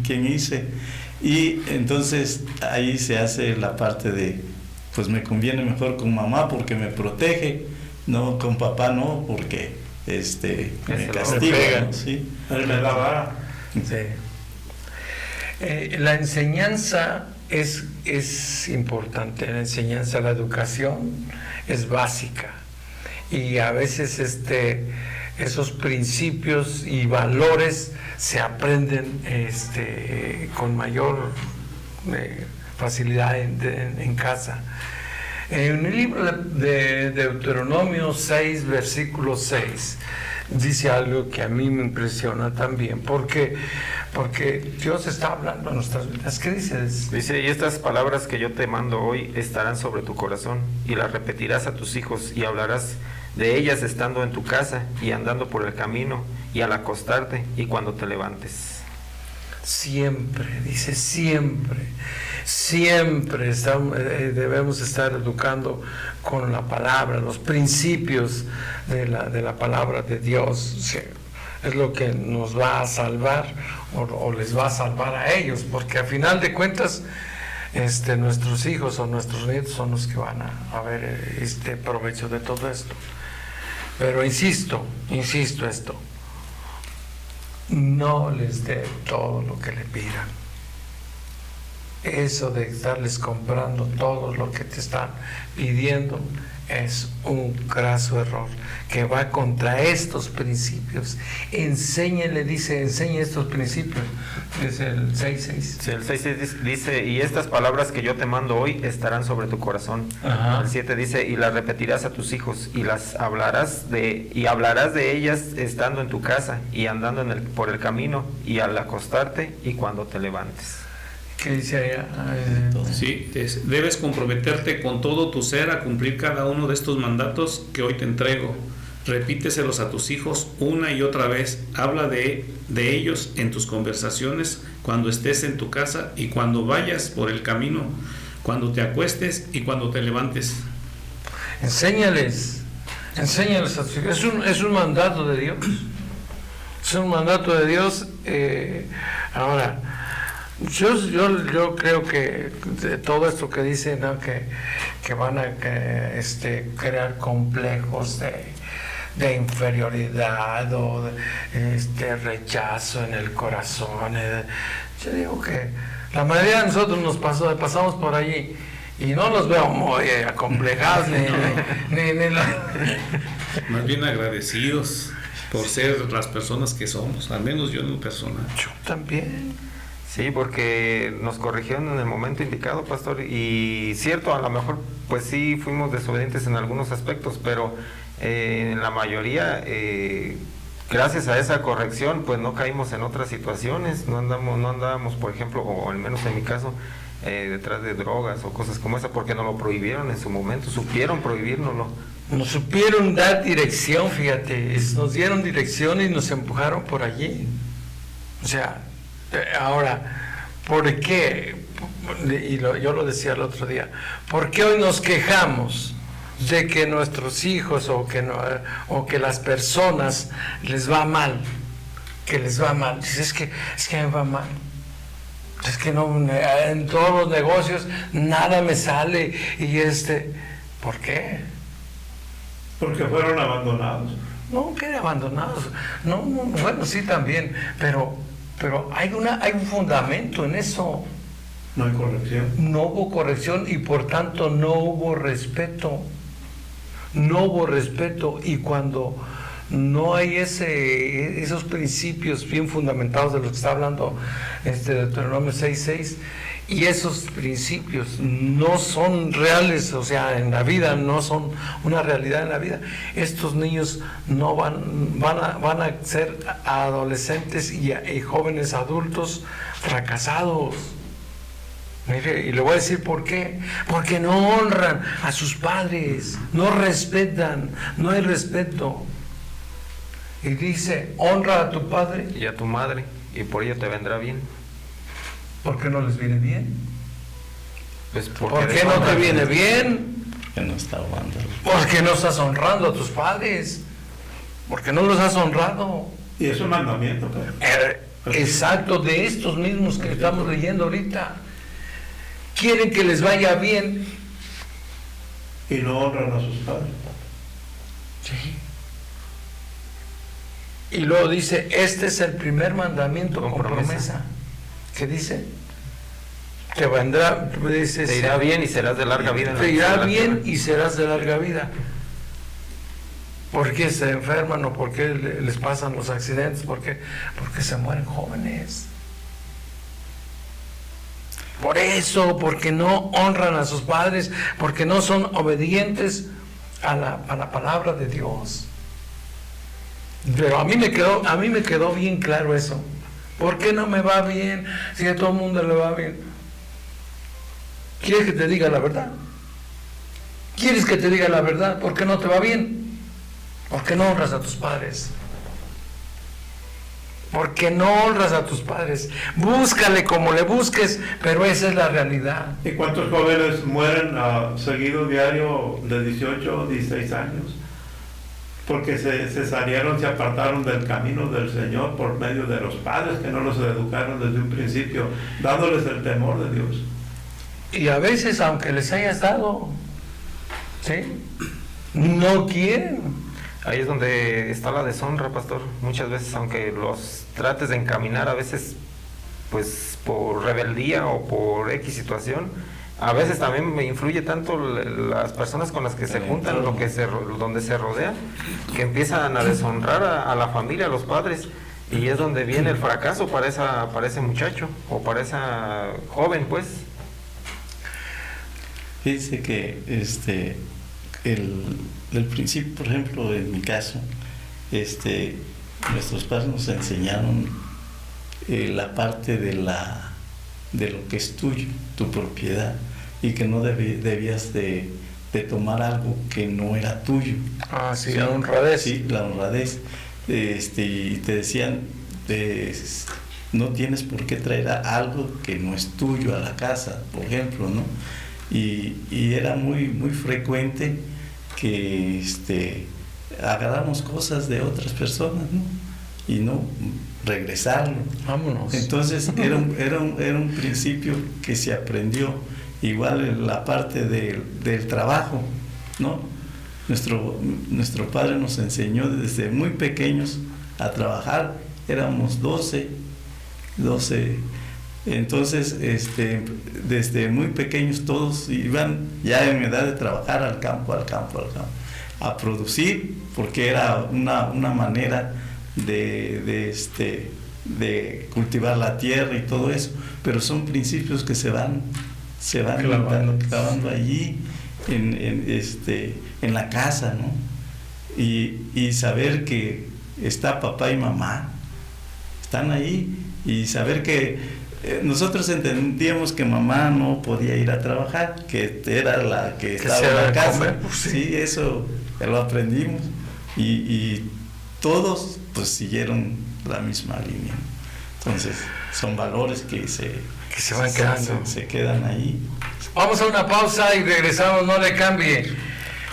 hice, y entonces ahí se hace la parte de, pues me conviene mejor con mamá porque me protege, no con papá no, porque me castiga, ¿no? ¿Sí? Me la vara. Sí. La enseñanza es importante, la enseñanza, la educación es básica, y a veces esos principios y valores se aprenden con mayor facilidad en casa. En el libro de Deuteronomio 6, versículo 6, dice algo que a mí me impresiona también, porque Dios está hablando a nuestras vidas. ¿Qué dice? Dice, y estas palabras que yo te mando hoy estarán sobre tu corazón, y las repetirás a tus hijos, y hablarás de ellas estando en tu casa, y andando por el camino, y al acostarte, y cuando te levantes. Siempre, dice siempre debemos estar educando con la palabra, los principios de la palabra de Dios. O sea, es lo que nos va a salvar o les va a salvar a ellos, porque a final de cuentas nuestros hijos o nuestros nietos son los que van a ver provecho de todo esto. Pero insisto esto, no les dé todo lo que le pidan. Eso de estarles comprando todo lo que te están pidiendo es un graso error que va contra estos principios. Enseñe estos principios. Es el 6.6. Sí, el 6.6 dice, y estas palabras que yo te mando hoy estarán sobre tu corazón. Ajá. El 7 dice, y las repetirás a tus hijos, y hablarás de ellas estando en tu casa, y andando por el camino, y al acostarte, y cuando te levantes. ¿Qué dice allá? Sí, debes comprometerte con todo tu ser a cumplir cada uno de estos mandatos que hoy te entrego. Repíteselos a tus hijos una y otra vez. Habla de ellos en tus conversaciones, cuando estés en tu casa y cuando vayas por el camino, cuando te acuestes y cuando te levantes. Enséñales a tus hijos. Es un mandato de Dios. Es un mandato de Dios. Ahora, yo creo que de todo esto que dicen, ¿no? que van a crear complejos de inferioridad o de rechazo en el corazón. Yo digo que la mayoría de nosotros pasamos por allí y no los veo muy acomplejados Más bien agradecidos por ser las personas que somos, al menos yo en lo personal. Yo también. Sí, porque nos corrigieron en el momento indicado, pastor, y cierto, a lo mejor pues sí fuimos desobedientes en algunos aspectos, pero en la mayoría, gracias a esa corrección, pues no caímos en otras situaciones, no andábamos, por ejemplo, o al menos en mi caso, detrás de drogas o cosas como esa, porque nos lo prohibieron en su momento, supieron prohibírnoslo. Nos supieron dar dirección, fíjate, nos dieron dirección y nos empujaron por allí. O sea, ahora, ¿por qué? Yo lo decía el otro día, ¿por qué hoy nos quejamos de que nuestros hijos o que las personas les va mal? Que les va mal. Dices, es que me va mal. Es que no, en todos los negocios nada me sale y ¿por qué? Porque fueron abandonados. No, que abandonados. No, bueno, sí también, pero hay un fundamento en eso. No hay corrección. No hubo corrección y por tanto no hubo respeto. No hubo respeto, y cuando no hay esos principios bien fundamentados de los que está hablando Deuteronomio 6.6, y esos principios no son reales, o sea, en la vida, no son una realidad en la vida, estos niños no van a ser adolescentes y jóvenes adultos fracasados. Mire, y le voy a decir por qué. Porque no honran a sus padres, no respetan, no hay respeto. Y dice, honra a tu padre Y a tu madre, y por ello te vendrá bien. ¿Por qué no les viene bien? Pues ¿Por qué no te viene bien? Que no está honrando. Porque no estás honrando a tus padres. Porque no los has honrado. Y es un mandamiento. Exacto, de estos mismos que estamos leyendo ahorita. Quieren que les vaya bien Y no honran a sus padres. Sí. Y luego dice, este es el primer mandamiento con promesa. ¿Qué dice? Te vendrá, dice, te irá bien y serás de larga vida. Te irá bien y serás de larga vida. ¿Por qué se enferman o por qué les pasan los accidentes? ¿Por qué? Porque se mueren jóvenes. Por eso, porque no honran a sus padres, porque no son obedientes a la palabra de Dios. Pero a mí me quedó bien claro eso. ¿Por qué no me va bien si a todo el mundo le va bien? ¿Quieres que te diga la verdad? ¿Quieres que te diga la verdad? ¿Por qué no te va bien? Porque no honras a tus padres. Porque no honras a tus padres. Búscale como le busques, pero esa es la realidad. ¿Y cuántos jóvenes mueren seguido diario de 18 16 años? Porque se salieron, se apartaron del camino del Señor por medio de los padres que no los educaron desde un principio, dándoles el temor de Dios. Y a veces, aunque les hayas dado, ¿sí?, no quieren. Ahí es donde está la deshonra, pastor. Muchas veces, aunque los trates de encaminar, a veces, pues, por rebeldía o por X situación, a veces también me influye tanto las personas con las que se juntan, donde se rodean, que empiezan a deshonrar a la familia, a los padres, y es donde viene el fracaso para ese muchacho, o para esa joven, pues. Dice que el principio, por ejemplo, en mi caso, nuestros padres nos enseñaron la parte de lo que es tuyo, tu propiedad, y que no debías de tomar algo que no era tuyo. Ah, sí, la honradez. Sí, la honradez. Y te decían, no tienes por qué traer algo que no es tuyo a la casa, por ejemplo, ¿no? Y era muy, muy frecuente que agarramos cosas de otras personas, ¿no? Y no regresarlo. Vámonos. Entonces era un principio que se aprendió. Igual en la parte del trabajo, ¿no? Nuestro padre nos enseñó desde muy pequeños a trabajar. Éramos 12. Entonces, desde muy pequeños todos iban ya en edad de trabajar al campo, a producir, porque era una manera de cultivar la tierra y todo eso. Pero son principios que se van clavando allí en la casa, ¿no? Y saber que está papá y mamá, están ahí, y saber que nosotros entendíamos que mamá no podía ir a trabajar, que era la que estaba en la casa. Comer, pues, sí, eso lo aprendimos, y todos pues siguieron la misma línea. Entonces son valores que se van quedando. Se quedan ahí. Vamos a una pausa y regresamos, no le cambie.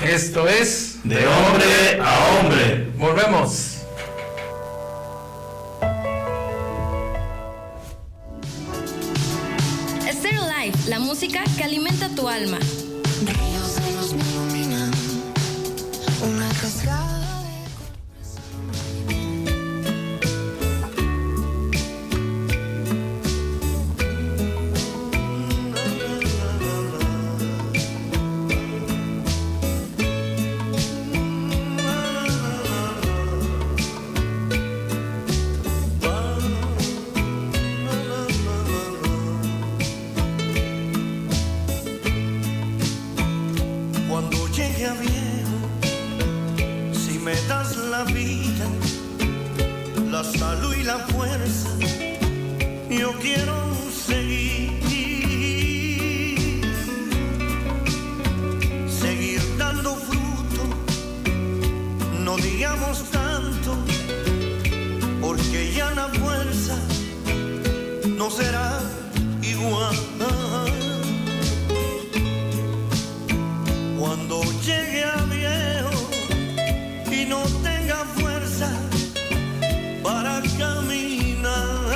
Esto es De hombre a hombre. Volvemos. Stereo Life, la música que alimenta tu alma. Ríos de luz me iluminan, una cascada de Cuando llegue a viejo, si me das la vida, la salud y la fuerza, yo quiero seguir dando fruto, no digamos tanto, porque ya la fuerza no será igual. Cuando llegue a viejo y no tenga fuerza para caminar,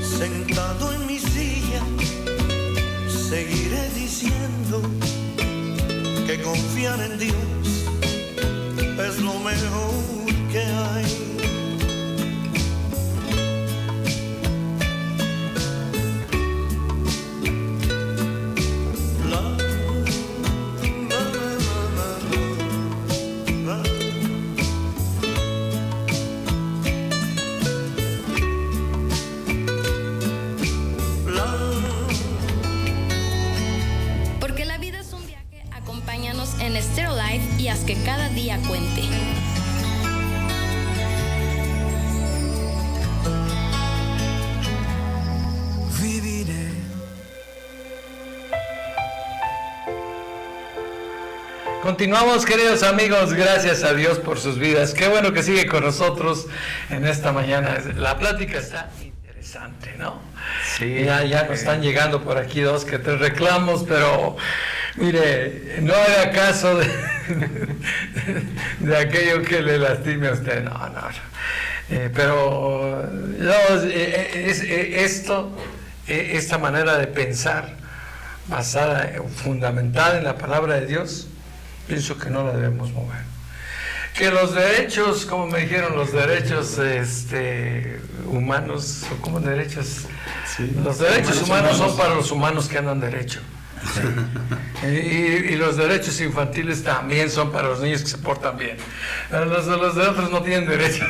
sentado en mi silla, seguiré diciendo que confiar en Dios es lo mejor que hay. en Estéreo Life y haz que cada día cuente. Viviré. Continuamos, queridos amigos, gracias a Dios por sus vidas. Qué bueno que sigue con nosotros en esta mañana. La plática está interesante, ¿no? Sí. Ya nos están llegando por aquí 2 que 3 reclamos, pero mire, no haga caso de aquello que le lastime a usted. No. Pero esta manera de pensar basada, fundamentada en la palabra de Dios, pienso que no la debemos mover. Que los derechos, como me dijeron, los derechos humanos, o como derechos, sí, los derechos humanos son para los humanos que andan derecho. Sí. Y los derechos infantiles también son para los niños que se portan bien. Los de otros no tienen derecho.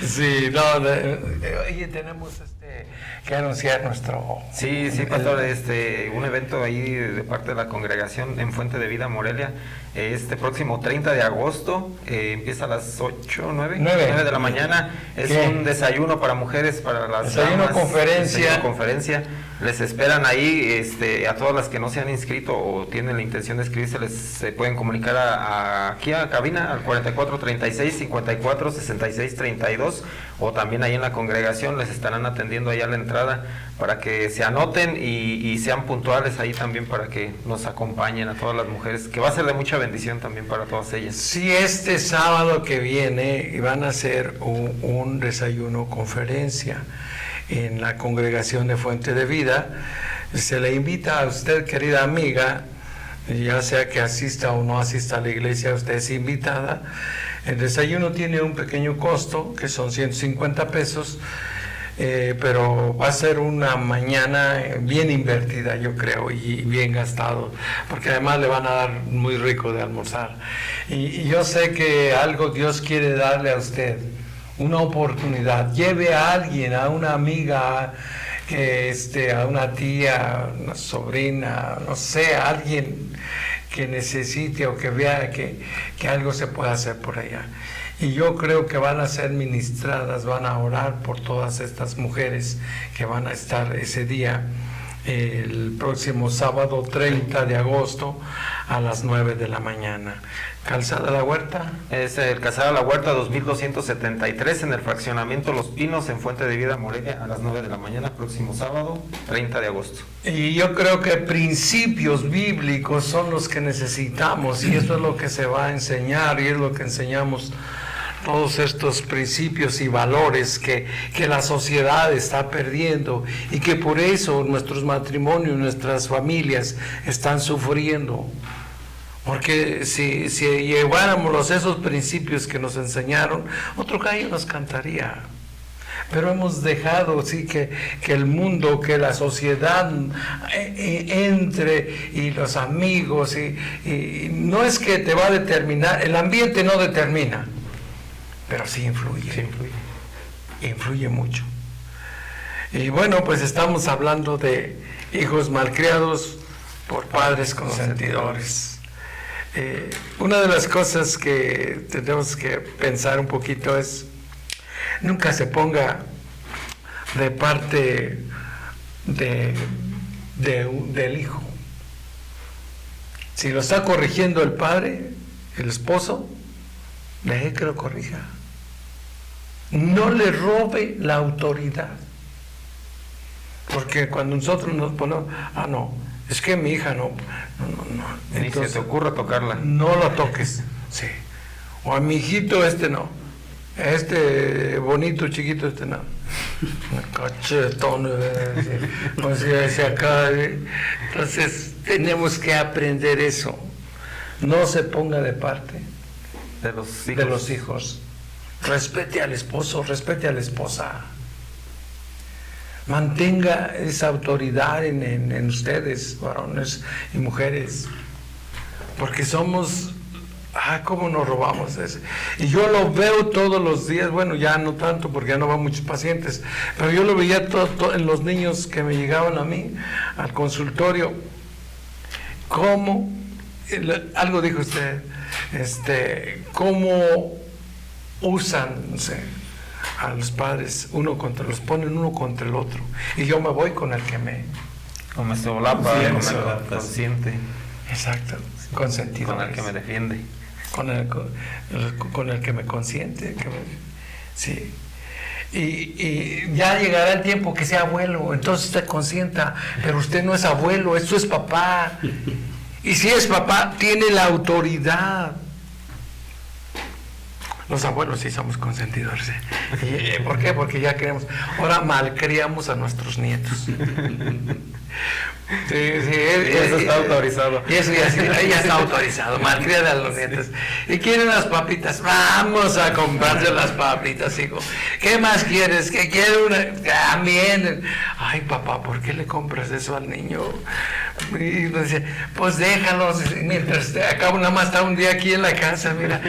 Sí, oye, tenemos que anunciar nuestro... Sí, pastor, un evento ahí de parte de la congregación en Fuente de Vida, Morelia, este próximo 30 de agosto, empieza a las 9 de la mañana, es un desayuno para mujeres, para las damas, conferencia, les esperan ahí, a todas las que no se han inscrito o tienen la intención de inscribirse, se pueden comunicar aquí a cabina, al 44 36 54 66 32, o también ahí en la congregación les estarán atendiendo ahí a la entrada para que se anoten y sean puntuales ahí también, para que nos acompañen a todas las mujeres, que va a ser de mucha bendición también para todas ellas. Sí, este sábado que viene van a hacer un desayuno conferencia en la congregación de Fuente de Vida. Se le invita a usted, querida amiga, ya sea que asista o no asista a la iglesia, usted es invitada. El desayuno tiene un pequeño costo, que son 150 pesos, pero va a ser una mañana bien invertida, yo creo, y bien gastado, porque además le van a dar muy rico de almorzar. Y yo sé que algo Dios quiere darle a usted, una oportunidad. Lleve a alguien, a una amiga, a una tía, una sobrina, no sé, a alguien que necesite o que vea que algo se puede hacer por allá. Y yo creo que van a ser ministradas, van a orar por todas estas mujeres que van a estar ese día, el próximo sábado 30 de agosto a las 9 de la mañana. ¿Calzada La Huerta? Es el Calzada La Huerta 2273 en el fraccionamiento Los Pinos en Fuente de Vida, Morelia, a las 9 de la mañana, próximo sábado 30 de agosto. Y yo creo que principios bíblicos son los que necesitamos, y eso es lo que se va a enseñar, y es lo que enseñamos, todos estos principios y valores que la sociedad está perdiendo, y que por eso nuestros matrimonios, nuestras familias están sufriendo. Porque si lleváramos esos principios que nos enseñaron, otro gallo nos cantaría. Pero hemos dejado, sí, que el mundo, que la sociedad entre, y los amigos, y no es que te va a determinar, el ambiente no determina, pero sí influye. Influye mucho. Y bueno, pues estamos hablando de hijos malcriados por padres consentidores. Una de las cosas que tenemos que pensar un poquito es, nunca se ponga de parte del hijo. Si lo está corrigiendo el padre, el esposo, deje que lo corrija. No le robe la autoridad. Porque cuando nosotros nos ponemos, no, es que mi hija no. Ni se te ocurra tocarla. No la toques, sí. O a mi hijito no. Bonito, chiquito, no. Cachetón, o sea, acá. Entonces, tenemos que aprender eso. No se ponga de parte de los hijos. Respete al esposo, respete a la esposa. Mantenga esa autoridad en ustedes, varones y mujeres, porque somos, cómo nos robamos eso. Y yo lo veo todos los días, bueno, ya no tanto porque ya no van muchos pacientes, pero yo lo veía todo en los niños que me llegaban a mí al consultorio, cómo, algo dijo usted, cómo usan, no sé, a los padres los ponen uno contra el otro, y yo me voy con el que me solapa, sí, con me solapa, el consiente, exacto, consentido, con el que me defiende, con el que me consiente, sí. Y ya llegará el tiempo que sea abuelo, entonces te consienta, pero usted no es abuelo, esto es papá. Y si es papá, tiene la autoridad. Los abuelos sí somos consentidores. ¿Por qué? Porque ya queremos. Ahora malcriamos a nuestros nietos. Sí, eso está autorizado. Y eso ya está autorizado, malcriar a los nietos. ¿Y quieren las papitas? Vamos a comprarse las papitas, hijo. ¿Qué más quieres? ¿Qué quiere una? También. Ay, papá, ¿por qué le compras eso al niño? Y uno dice, pues déjalos, mientras acabo nada más está un día aquí en la casa, mira.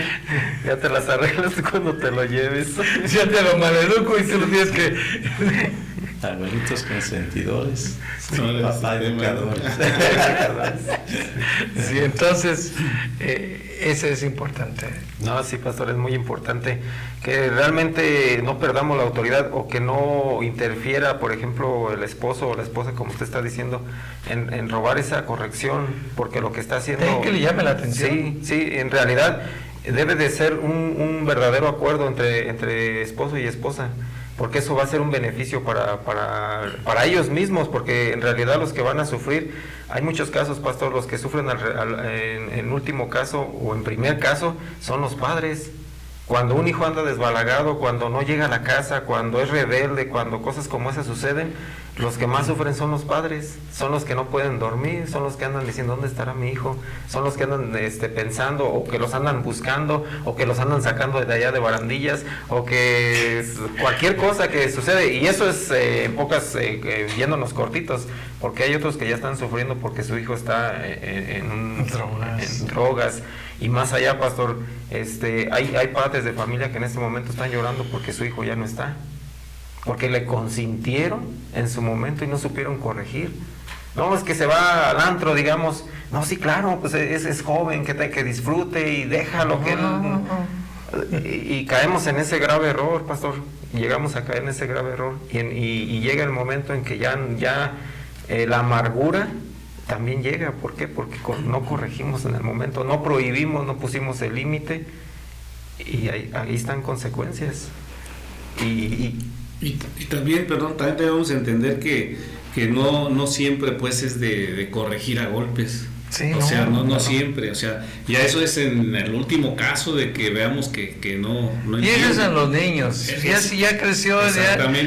Ya te las arreglas cuando te lo lleves. Ya te lo maleduco y te lo tienes que... Abuelitos consentidores, papá educadores. Sí, entonces, ese es importante. No, sí, pastor, es muy importante que realmente no perdamos la autoridad o que no interfiera, por ejemplo, el esposo o la esposa, como usted está diciendo, en robar esa corrección, porque lo que está haciendo... que le llame la atención. Sí, en realidad debe de ser un verdadero acuerdo entre esposo y esposa, porque eso va a ser un beneficio para ellos mismos, porque en realidad los que van a sufrir, hay muchos casos, pastor, los que sufren en último caso o en primer caso son los padres. Cuando un hijo anda desbalagado, cuando no llega a la casa, cuando es rebelde, cuando cosas como esas suceden, los que más sufren son los padres, son los que no pueden dormir, son los que andan diciendo ¿dónde estará mi hijo? Son los que andan pensando, o que los andan buscando, o que los andan sacando de allá de barandillas, o que cualquier cosa que sucede, y eso es en pocas, yéndonos cortitos, porque hay otros que ya están sufriendo porque su hijo está en drogas. Y más allá, pastor, hay padres de familia que en este momento están llorando porque su hijo ya no está, porque le consintieron en su momento y no supieron corregir. No, es que se va al antro, digamos, no, sí, claro, pues es joven, que disfrute y déjalo que él... Y caemos en ese grave error, pastor, llegamos a caer en ese grave error, y llega el momento en que ya la amargura también llega. ¿Por qué? Porque no corregimos en el momento, no prohibimos, no pusimos el límite, y ahí están consecuencias. Y también, también debemos entender que no siempre pues es de corregir a golpes. Sí, no siempre, o sea, ya eso es en el último caso de que veamos que no y eso es en los niños, si ya creció,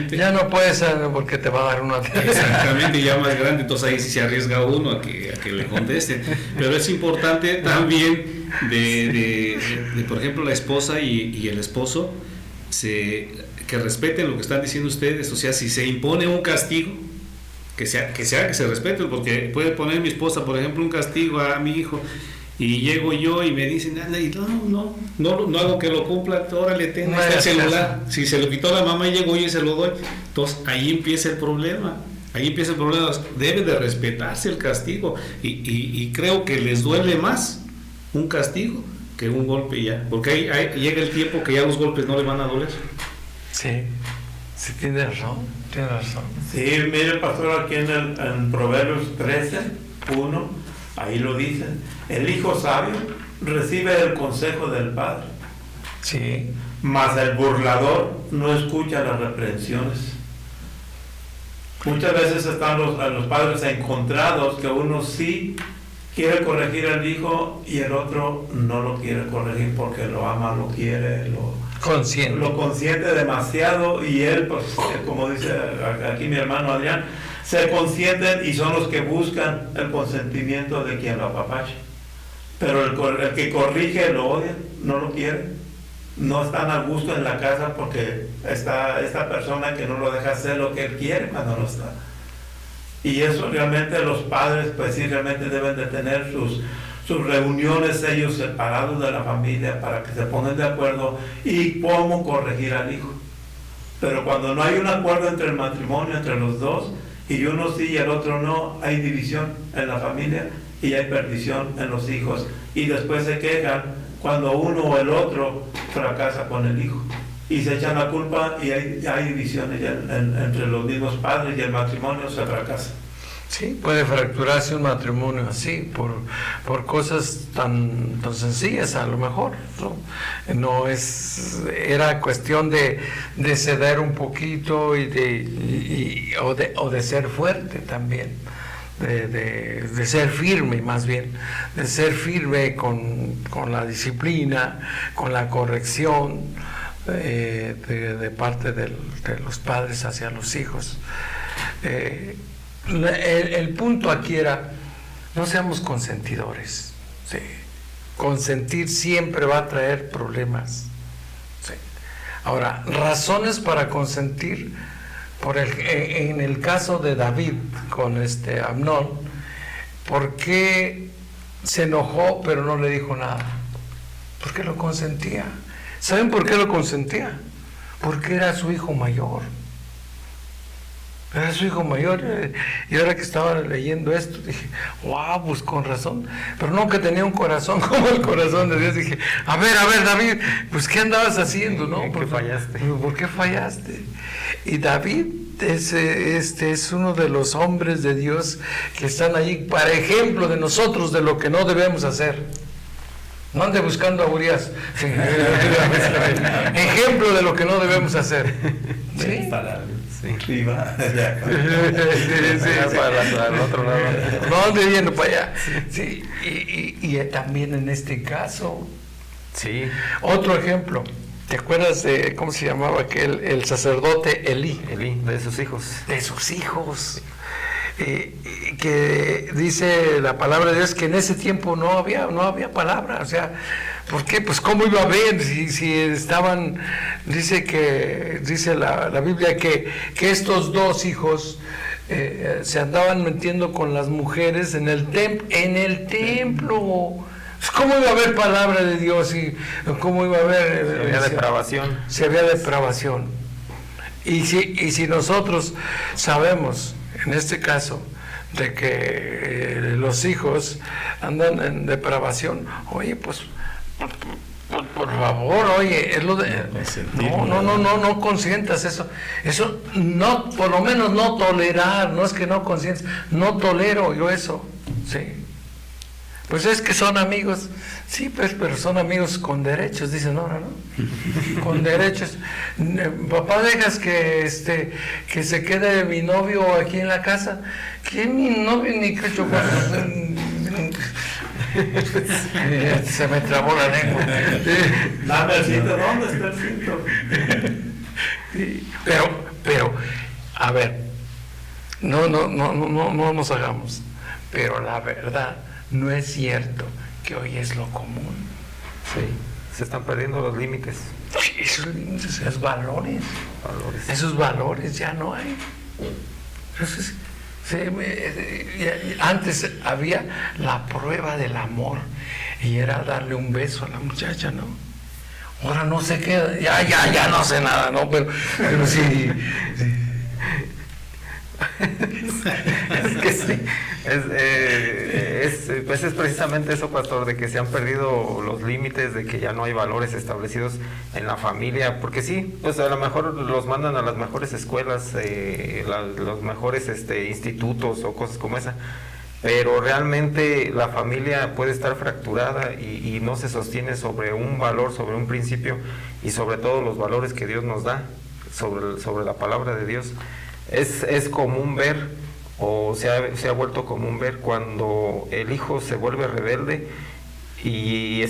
ya no puedes, porque te va a dar una... Exactamente, ya más grande, entonces ahí sí se arriesga uno a que le conteste, pero es importante también de por ejemplo, la esposa y el esposo, que respeten lo que están diciendo ustedes, o sea, si se impone un castigo, que se respete, porque puede poner mi esposa, por ejemplo, un castigo a mi hijo, y llego yo y me dicen, anda, y no hago que lo cumpla, órale, ten el celular. Si se lo quitó la mamá y llego yo y se lo doy, entonces ahí empieza el problema. Debe de respetarse el castigo, y creo que les duele más un castigo que un golpe ya, porque ahí llega el tiempo que ya los golpes no le van a doler. Sí, tiene razón. Sí, mire, pastor, aquí en Proverbios 13:1, ahí lo dice: el hijo sabio recibe el consejo del padre, sí, mas el burlador no escucha las reprensiones. Muchas veces están los padres encontrados, que uno sí quiere corregir al hijo y el otro no lo quiere corregir porque lo ama, lo quiere, lo consiente demasiado, y él, pues, como dice aquí mi hermano Adrián, se consienten y son los que buscan el consentimiento de quien lo apapacha. Pero el que corrige lo odia, no lo quiere, no están a gusto en la casa porque está esta persona que no lo deja hacer lo que él quiere cuando no está. Y eso realmente los padres, pues sí, realmente deben de tener sus reuniones ellos separados de la familia para que se pongan de acuerdo y cómo corregir al hijo. Pero cuando no hay un acuerdo entre el matrimonio, entre los dos, y uno sí y el otro no, hay división en la familia y hay perdición en los hijos, y después se quejan cuando uno o el otro fracasa con el hijo y se echan la culpa, y hay divisiones entre los mismos padres, y el matrimonio se fracasa. Sí, puede fracturarse un matrimonio así por cosas tan sencillas, a lo mejor, ¿no? Era cuestión de ceder un poquito o de ser fuerte también, de ser firme, más bien, de ser firme con la disciplina, con la corrección de parte de los padres hacia los hijos. El punto aquí era, no seamos consentidores. ¿Sí? Consentir siempre va a traer problemas. ¿Sí? Ahora, razones para consentir, en el caso de David con Amnón, ¿por qué se enojó pero no le dijo nada? Porque lo consentía. ¿Saben por qué lo consentía? Porque era su hijo mayor. Era su hijo mayor, y ahora que estaba leyendo esto dije, wow, pues con razón, pero no, que tenía un corazón como el corazón de Dios. Dije, a ver David, pues ¿qué andabas haciendo? ¿No? ¿Por qué fallaste? ¿Por qué fallaste? Y David es uno de los hombres de Dios que están allí para ejemplo de nosotros de lo que no debemos hacer. No ande buscando a Urias. Sí, ejemplo de lo que no debemos hacer. ¿Sí? Sí, va. Para el otro lado. No ande viendo para allá. Sí. Y también en este caso. Sí. Otro ejemplo. ¿Te acuerdas de cómo se llamaba el sacerdote Elí? Elí, de sus hijos. De sus hijos. Que dice la palabra de Dios que en ese tiempo no había palabra, o sea, ¿por qué? Pues cómo iba a haber si estaban, dice la Biblia que estos dos hijos se andaban metiendo con las mujeres en el templo. ¿Cómo iba a haber palabra de Dios y cómo iba a haber depravación? Si había depravación. Y si nosotros sabemos en este caso de que los hijos andan en depravación, oye, pues por favor, oye, es lo de no consientas eso no, por lo menos no tolerar, no es que no consientas, no tolero yo eso, sí. Pues es que son amigos, sí, pues, pero son amigos con derechos, dicen, no, con derechos. Papá, ¿dejas que se quede mi novio aquí en la casa? ¿Quién mi novio? Ni que se me trabó la lengua. Dame el cinto, ¿dónde está el cinto? Pero, a ver, no nos hagamos, pero la verdad, no es cierto que hoy es lo común. Sí, se están perdiendo los límites. Esos límites, esos valores. Esos valores ya no hay. Entonces, antes había la prueba del amor y era darle un beso a la muchacha, ¿no? Ahora no sé qué, ya no sé nada, ¿no? Pero sí. Es que sí, pues es precisamente eso, pastor, de que se han perdido los límites, de que ya no hay valores establecidos en la familia, porque sí, pues a lo mejor los mandan a las mejores escuelas, los mejores institutos o cosas como esa, pero realmente la familia puede estar fracturada y no se sostiene sobre un valor, sobre un principio y sobre todo los valores que Dios nos da, sobre la palabra de Dios. Es común ver, o se ha vuelto común ver cuando el hijo se vuelve rebelde y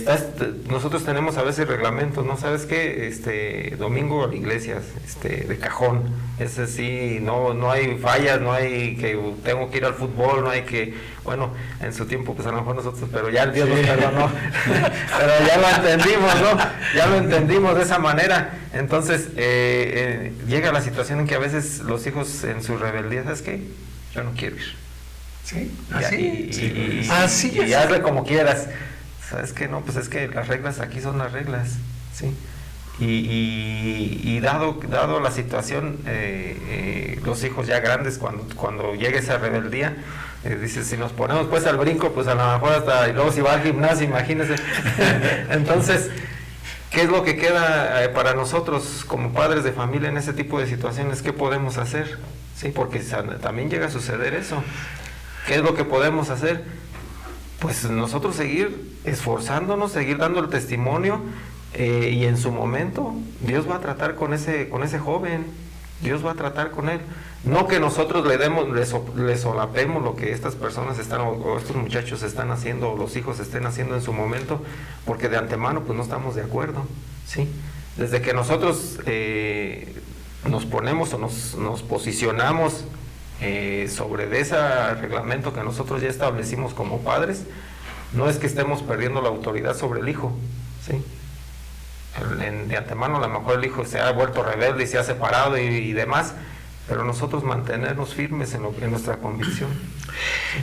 nosotros tenemos a veces reglamentos, ¿no? ¿Sabes qué? Domingo a la iglesia, de cajón, ese sí, no hay fallas, no hay que tengo que ir al fútbol, no hay que, bueno, en su tiempo pues a lo mejor nosotros, pero ya Dios nos perdonó, pero ya lo entendimos, ¿no? Ya lo entendimos de esa manera. Entonces llega la situación en que a veces los hijos en su rebeldía, ¿sabes qué? Yo no quiero ir. Sí, así y hazle como quieras. ¿Sabes qué? No, pues es que las reglas aquí son las reglas, ¿sí? Y dado la situación, los hijos ya grandes, cuando llegue esa rebeldía, dice, si nos ponemos pues al brinco, pues a lo mejor hasta, y luego si va al gimnasio, imagínense. Entonces, ¿qué es lo que queda para nosotros como padres de familia en ese tipo de situaciones? ¿Qué podemos hacer? Sí, porque también llega a suceder eso. ¿Qué es lo que podemos hacer? Pues nosotros seguir esforzándonos, seguir dando el testimonio, y en su momento Dios va a tratar con ese joven, Dios va a tratar con él. No que nosotros le solapemos lo que estas personas o estos muchachos están haciendo, o los hijos estén haciendo en su momento, porque de antemano pues no estamos de acuerdo, ¿sí? Desde que nosotros nos ponemos o nos posicionamos sobre de ese reglamento que nosotros ya establecimos como padres, no es que estemos perdiendo la autoridad sobre el hijo, ¿sí? De antemano a lo mejor el hijo se ha vuelto rebelde y se ha separado y demás, pero nosotros mantenernos firmes en nuestra convicción.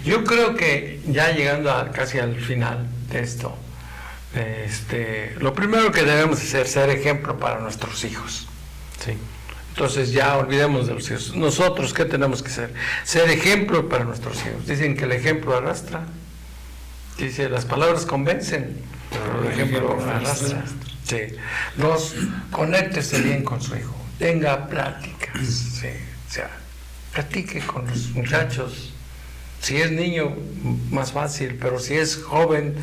Yo creo que ya llegando casi al final de esto, lo primero que debemos hacer es ser ejemplo para nuestros hijos. Sí. Entonces ya olvidemos de los hijos. Nosotros, ¿qué tenemos que ser? Ser ejemplo para nuestros hijos. Dicen que el ejemplo arrastra. Dice, las palabras convencen, pero el ejemplo arrastra. Sí. Conéctese bien con su hijo. Tenga pláticas. Sí. O sea, platique con los muchachos. Si es niño, más fácil, pero si es joven,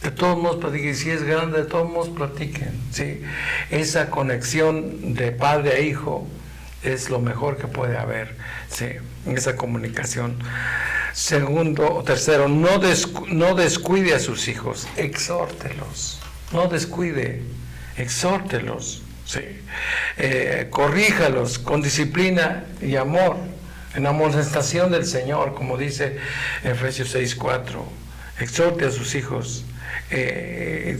de todos modos platiquen. Si es grande, de todos modos platiquen. ¿Sí? Esa conexión de padre a hijo es lo mejor que puede haber. ¿Sí? Esa comunicación. Segundo o tercero, no descuide a sus hijos, exhórtelos. No descuide, exhórtelos. Sí. Corríjalos con disciplina y amor, en amonestación del Señor, como dice Efesios 6:4. Exhorte a sus hijos en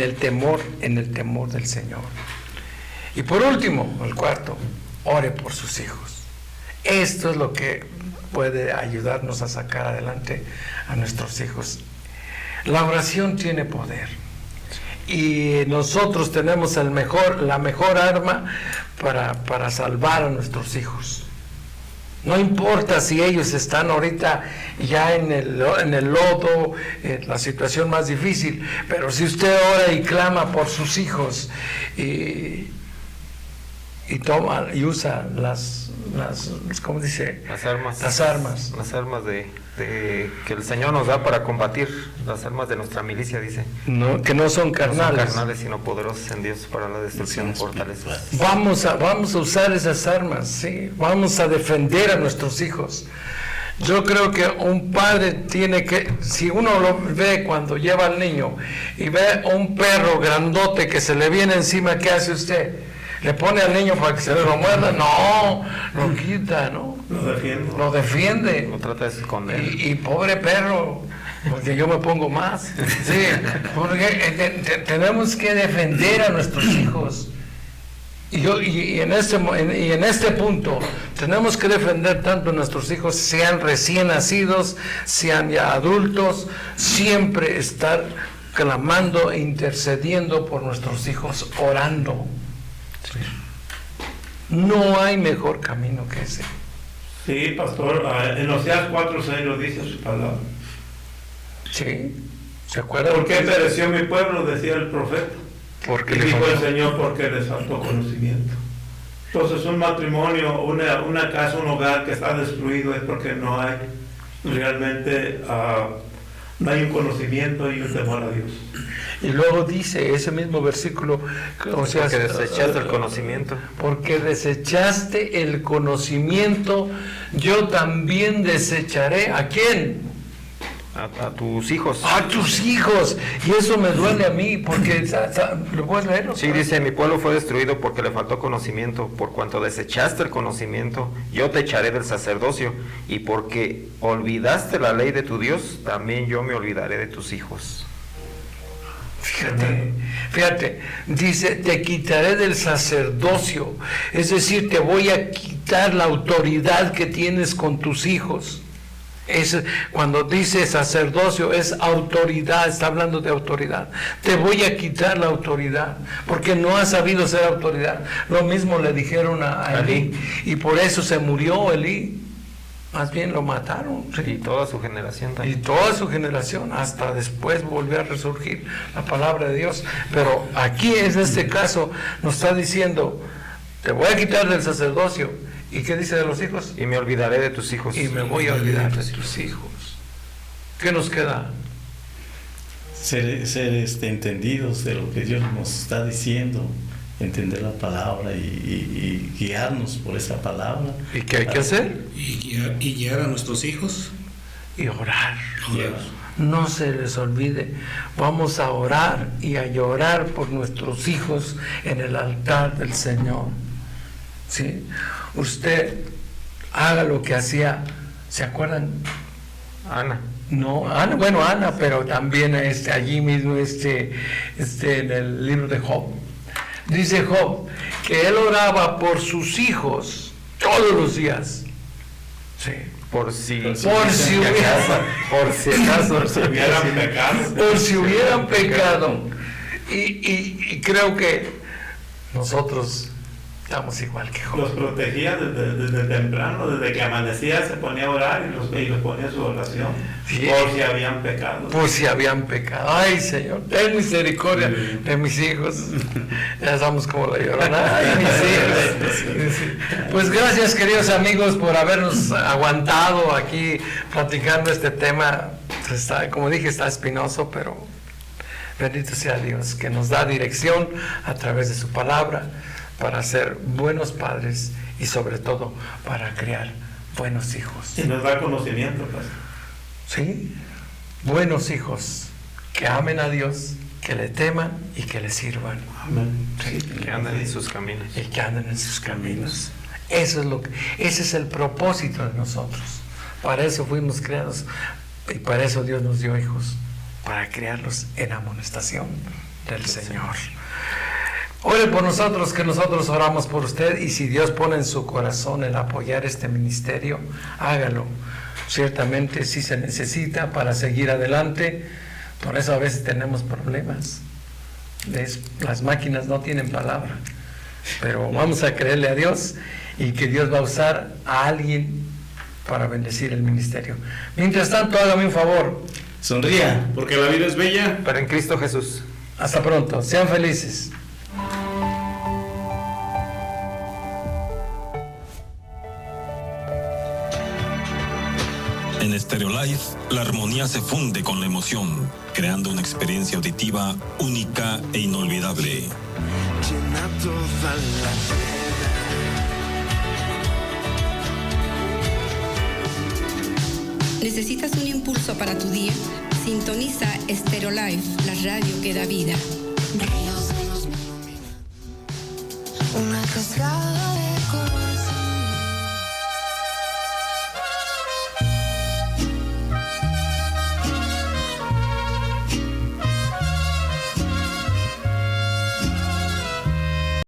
el temor del Señor. Y por último, el cuarto, ore por sus hijos. Esto es lo que puede ayudarnos a sacar adelante a nuestros hijos. La oración tiene poder. Y nosotros tenemos la mejor arma para salvar a nuestros hijos. No importa si ellos están ahorita ya en el lodo, la situación más difícil, pero si usted ora y clama por sus hijos y toma y usa ¿cómo dice? Las armas de que el Señor nos da para combatir, las armas de nuestra milicia, dice. No, que no son carnales. No son carnales, sino poderosas en Dios para la destrucción de fortalezas. Vamos a usar esas armas, ¿sí? Vamos a defender a nuestros hijos. Yo creo que un padre tiene que, si uno lo ve cuando lleva al niño y ve un perro grandote que se le viene encima, ¿qué hace usted? ¿Le pone al niño para que se lo muerda? No, lo quita, ¿no? Lo defiende. Lo trata de esconder. Y pobre perro, porque yo me pongo más. Sí, porque tenemos que defender a nuestros hijos. Y en este punto tenemos que defender tanto a nuestros hijos, sean recién nacidos, sean ya adultos, siempre estar clamando e intercediendo por nuestros hijos, orando. Sí. No hay mejor camino que ese. Sí, pastor, en Oseas 4:6 lo dice su palabra. Sí, ¿se acuerdan? ¿Por qué pereció mi pueblo? Decía el profeta. Porque y dijo el Señor, porque les faltó conocimiento. Entonces un matrimonio, una casa, un hogar que está destruido es porque no hay realmente no hay un conocimiento y un temor a Dios. Y luego dice ese mismo versículo, o sea, porque desechaste el conocimiento. Porque desechaste el conocimiento, yo también desecharé. ¿A quién? A tus hijos. A tus hijos. Y eso me duele a mí, porque ¿lo puedes leer? Sí, dice, mi pueblo fue destruido porque le faltó conocimiento. Por cuanto desechaste el conocimiento, yo te echaré del sacerdocio. Y porque olvidaste la ley de tu Dios, también yo me olvidaré de tus hijos. Fíjate, dice, te quitaré del sacerdocio. Es decir, te voy a quitar la autoridad que tienes con tus hijos. Cuando dice sacerdocio, es autoridad, está hablando de autoridad. Te voy a quitar la autoridad, porque no has sabido ser autoridad. Lo mismo le dijeron a Elí, y por eso se murió Elí. Más bien lo mataron. ¿Sí? Y toda su generación también. Y toda su generación, hasta después volvió a resurgir la palabra de Dios. Pero aquí, en este caso, nos está diciendo, te voy a quitar del sacerdocio. ¿Y qué dice de los hijos? Y me olvidaré de tus hijos. Y me voy a olvidar de tus hijos. ¿Qué nos queda? Ser entendidos de lo que Dios nos está diciendo, entender la palabra y guiarnos por esa palabra. ¿Y qué hay que hacer? Y guiar a nuestros hijos. Y orar. No se les olvide, vamos a orar y a llorar por nuestros hijos en el altar del Señor. ¿Sí? Usted haga lo que hacía, ¿se acuerdan? Ana. No, Ana, bueno, Ana, pero también allí mismo en el libro de Job. Dice Job que él oraba por sus hijos todos los días. Sí. Por si hubieran pecado. Y creo que nosotros estamos igual que Job. Los protegía desde temprano, desde que amanecía se ponía a orar y los ponía en su oración. Sí. Por si habían pecado. Por si habían pecado. Ay, Señor, ten misericordia de mis hijos. Ya sabemos cómo la llorona. Ay, mis hijos. Pues gracias, queridos amigos, por habernos aguantado aquí platicando este tema. Está, como dije, está espinoso, pero bendito sea Dios, que nos da dirección a través de su palabra para ser buenos padres y sobre todo para criar buenos hijos. Y nos da conocimiento, pues. Sí, buenos hijos que amen a Dios, que le teman y que le sirvan. Amén. Sí, que anden en sus caminos. Y que anden en sus caminos. Ese es el propósito de nosotros. Para eso fuimos creados y para eso Dios nos dio hijos, para criarlos en amonestación del Señor. Ore por nosotros, que nosotros oramos por usted, y si Dios pone en su corazón el apoyar este ministerio, hágalo. Ciertamente sí se necesita para seguir adelante, por eso a veces tenemos problemas. Las máquinas no tienen palabra, pero vamos a creerle a Dios y que Dios va a usar a alguien para bendecir el ministerio. Mientras tanto, hágame un favor. Sonría. Porque la vida es bella. Pero en Cristo Jesús. Hasta pronto. Sean felices. En Stereo Life, la armonía se funde con la emoción, creando una experiencia auditiva única e inolvidable. Llena toda la tierra. ¿Necesitas un impulso para tu día? Sintoniza Stereo Life, la radio que da vida. Ríos de luz me iluminan. Una cascada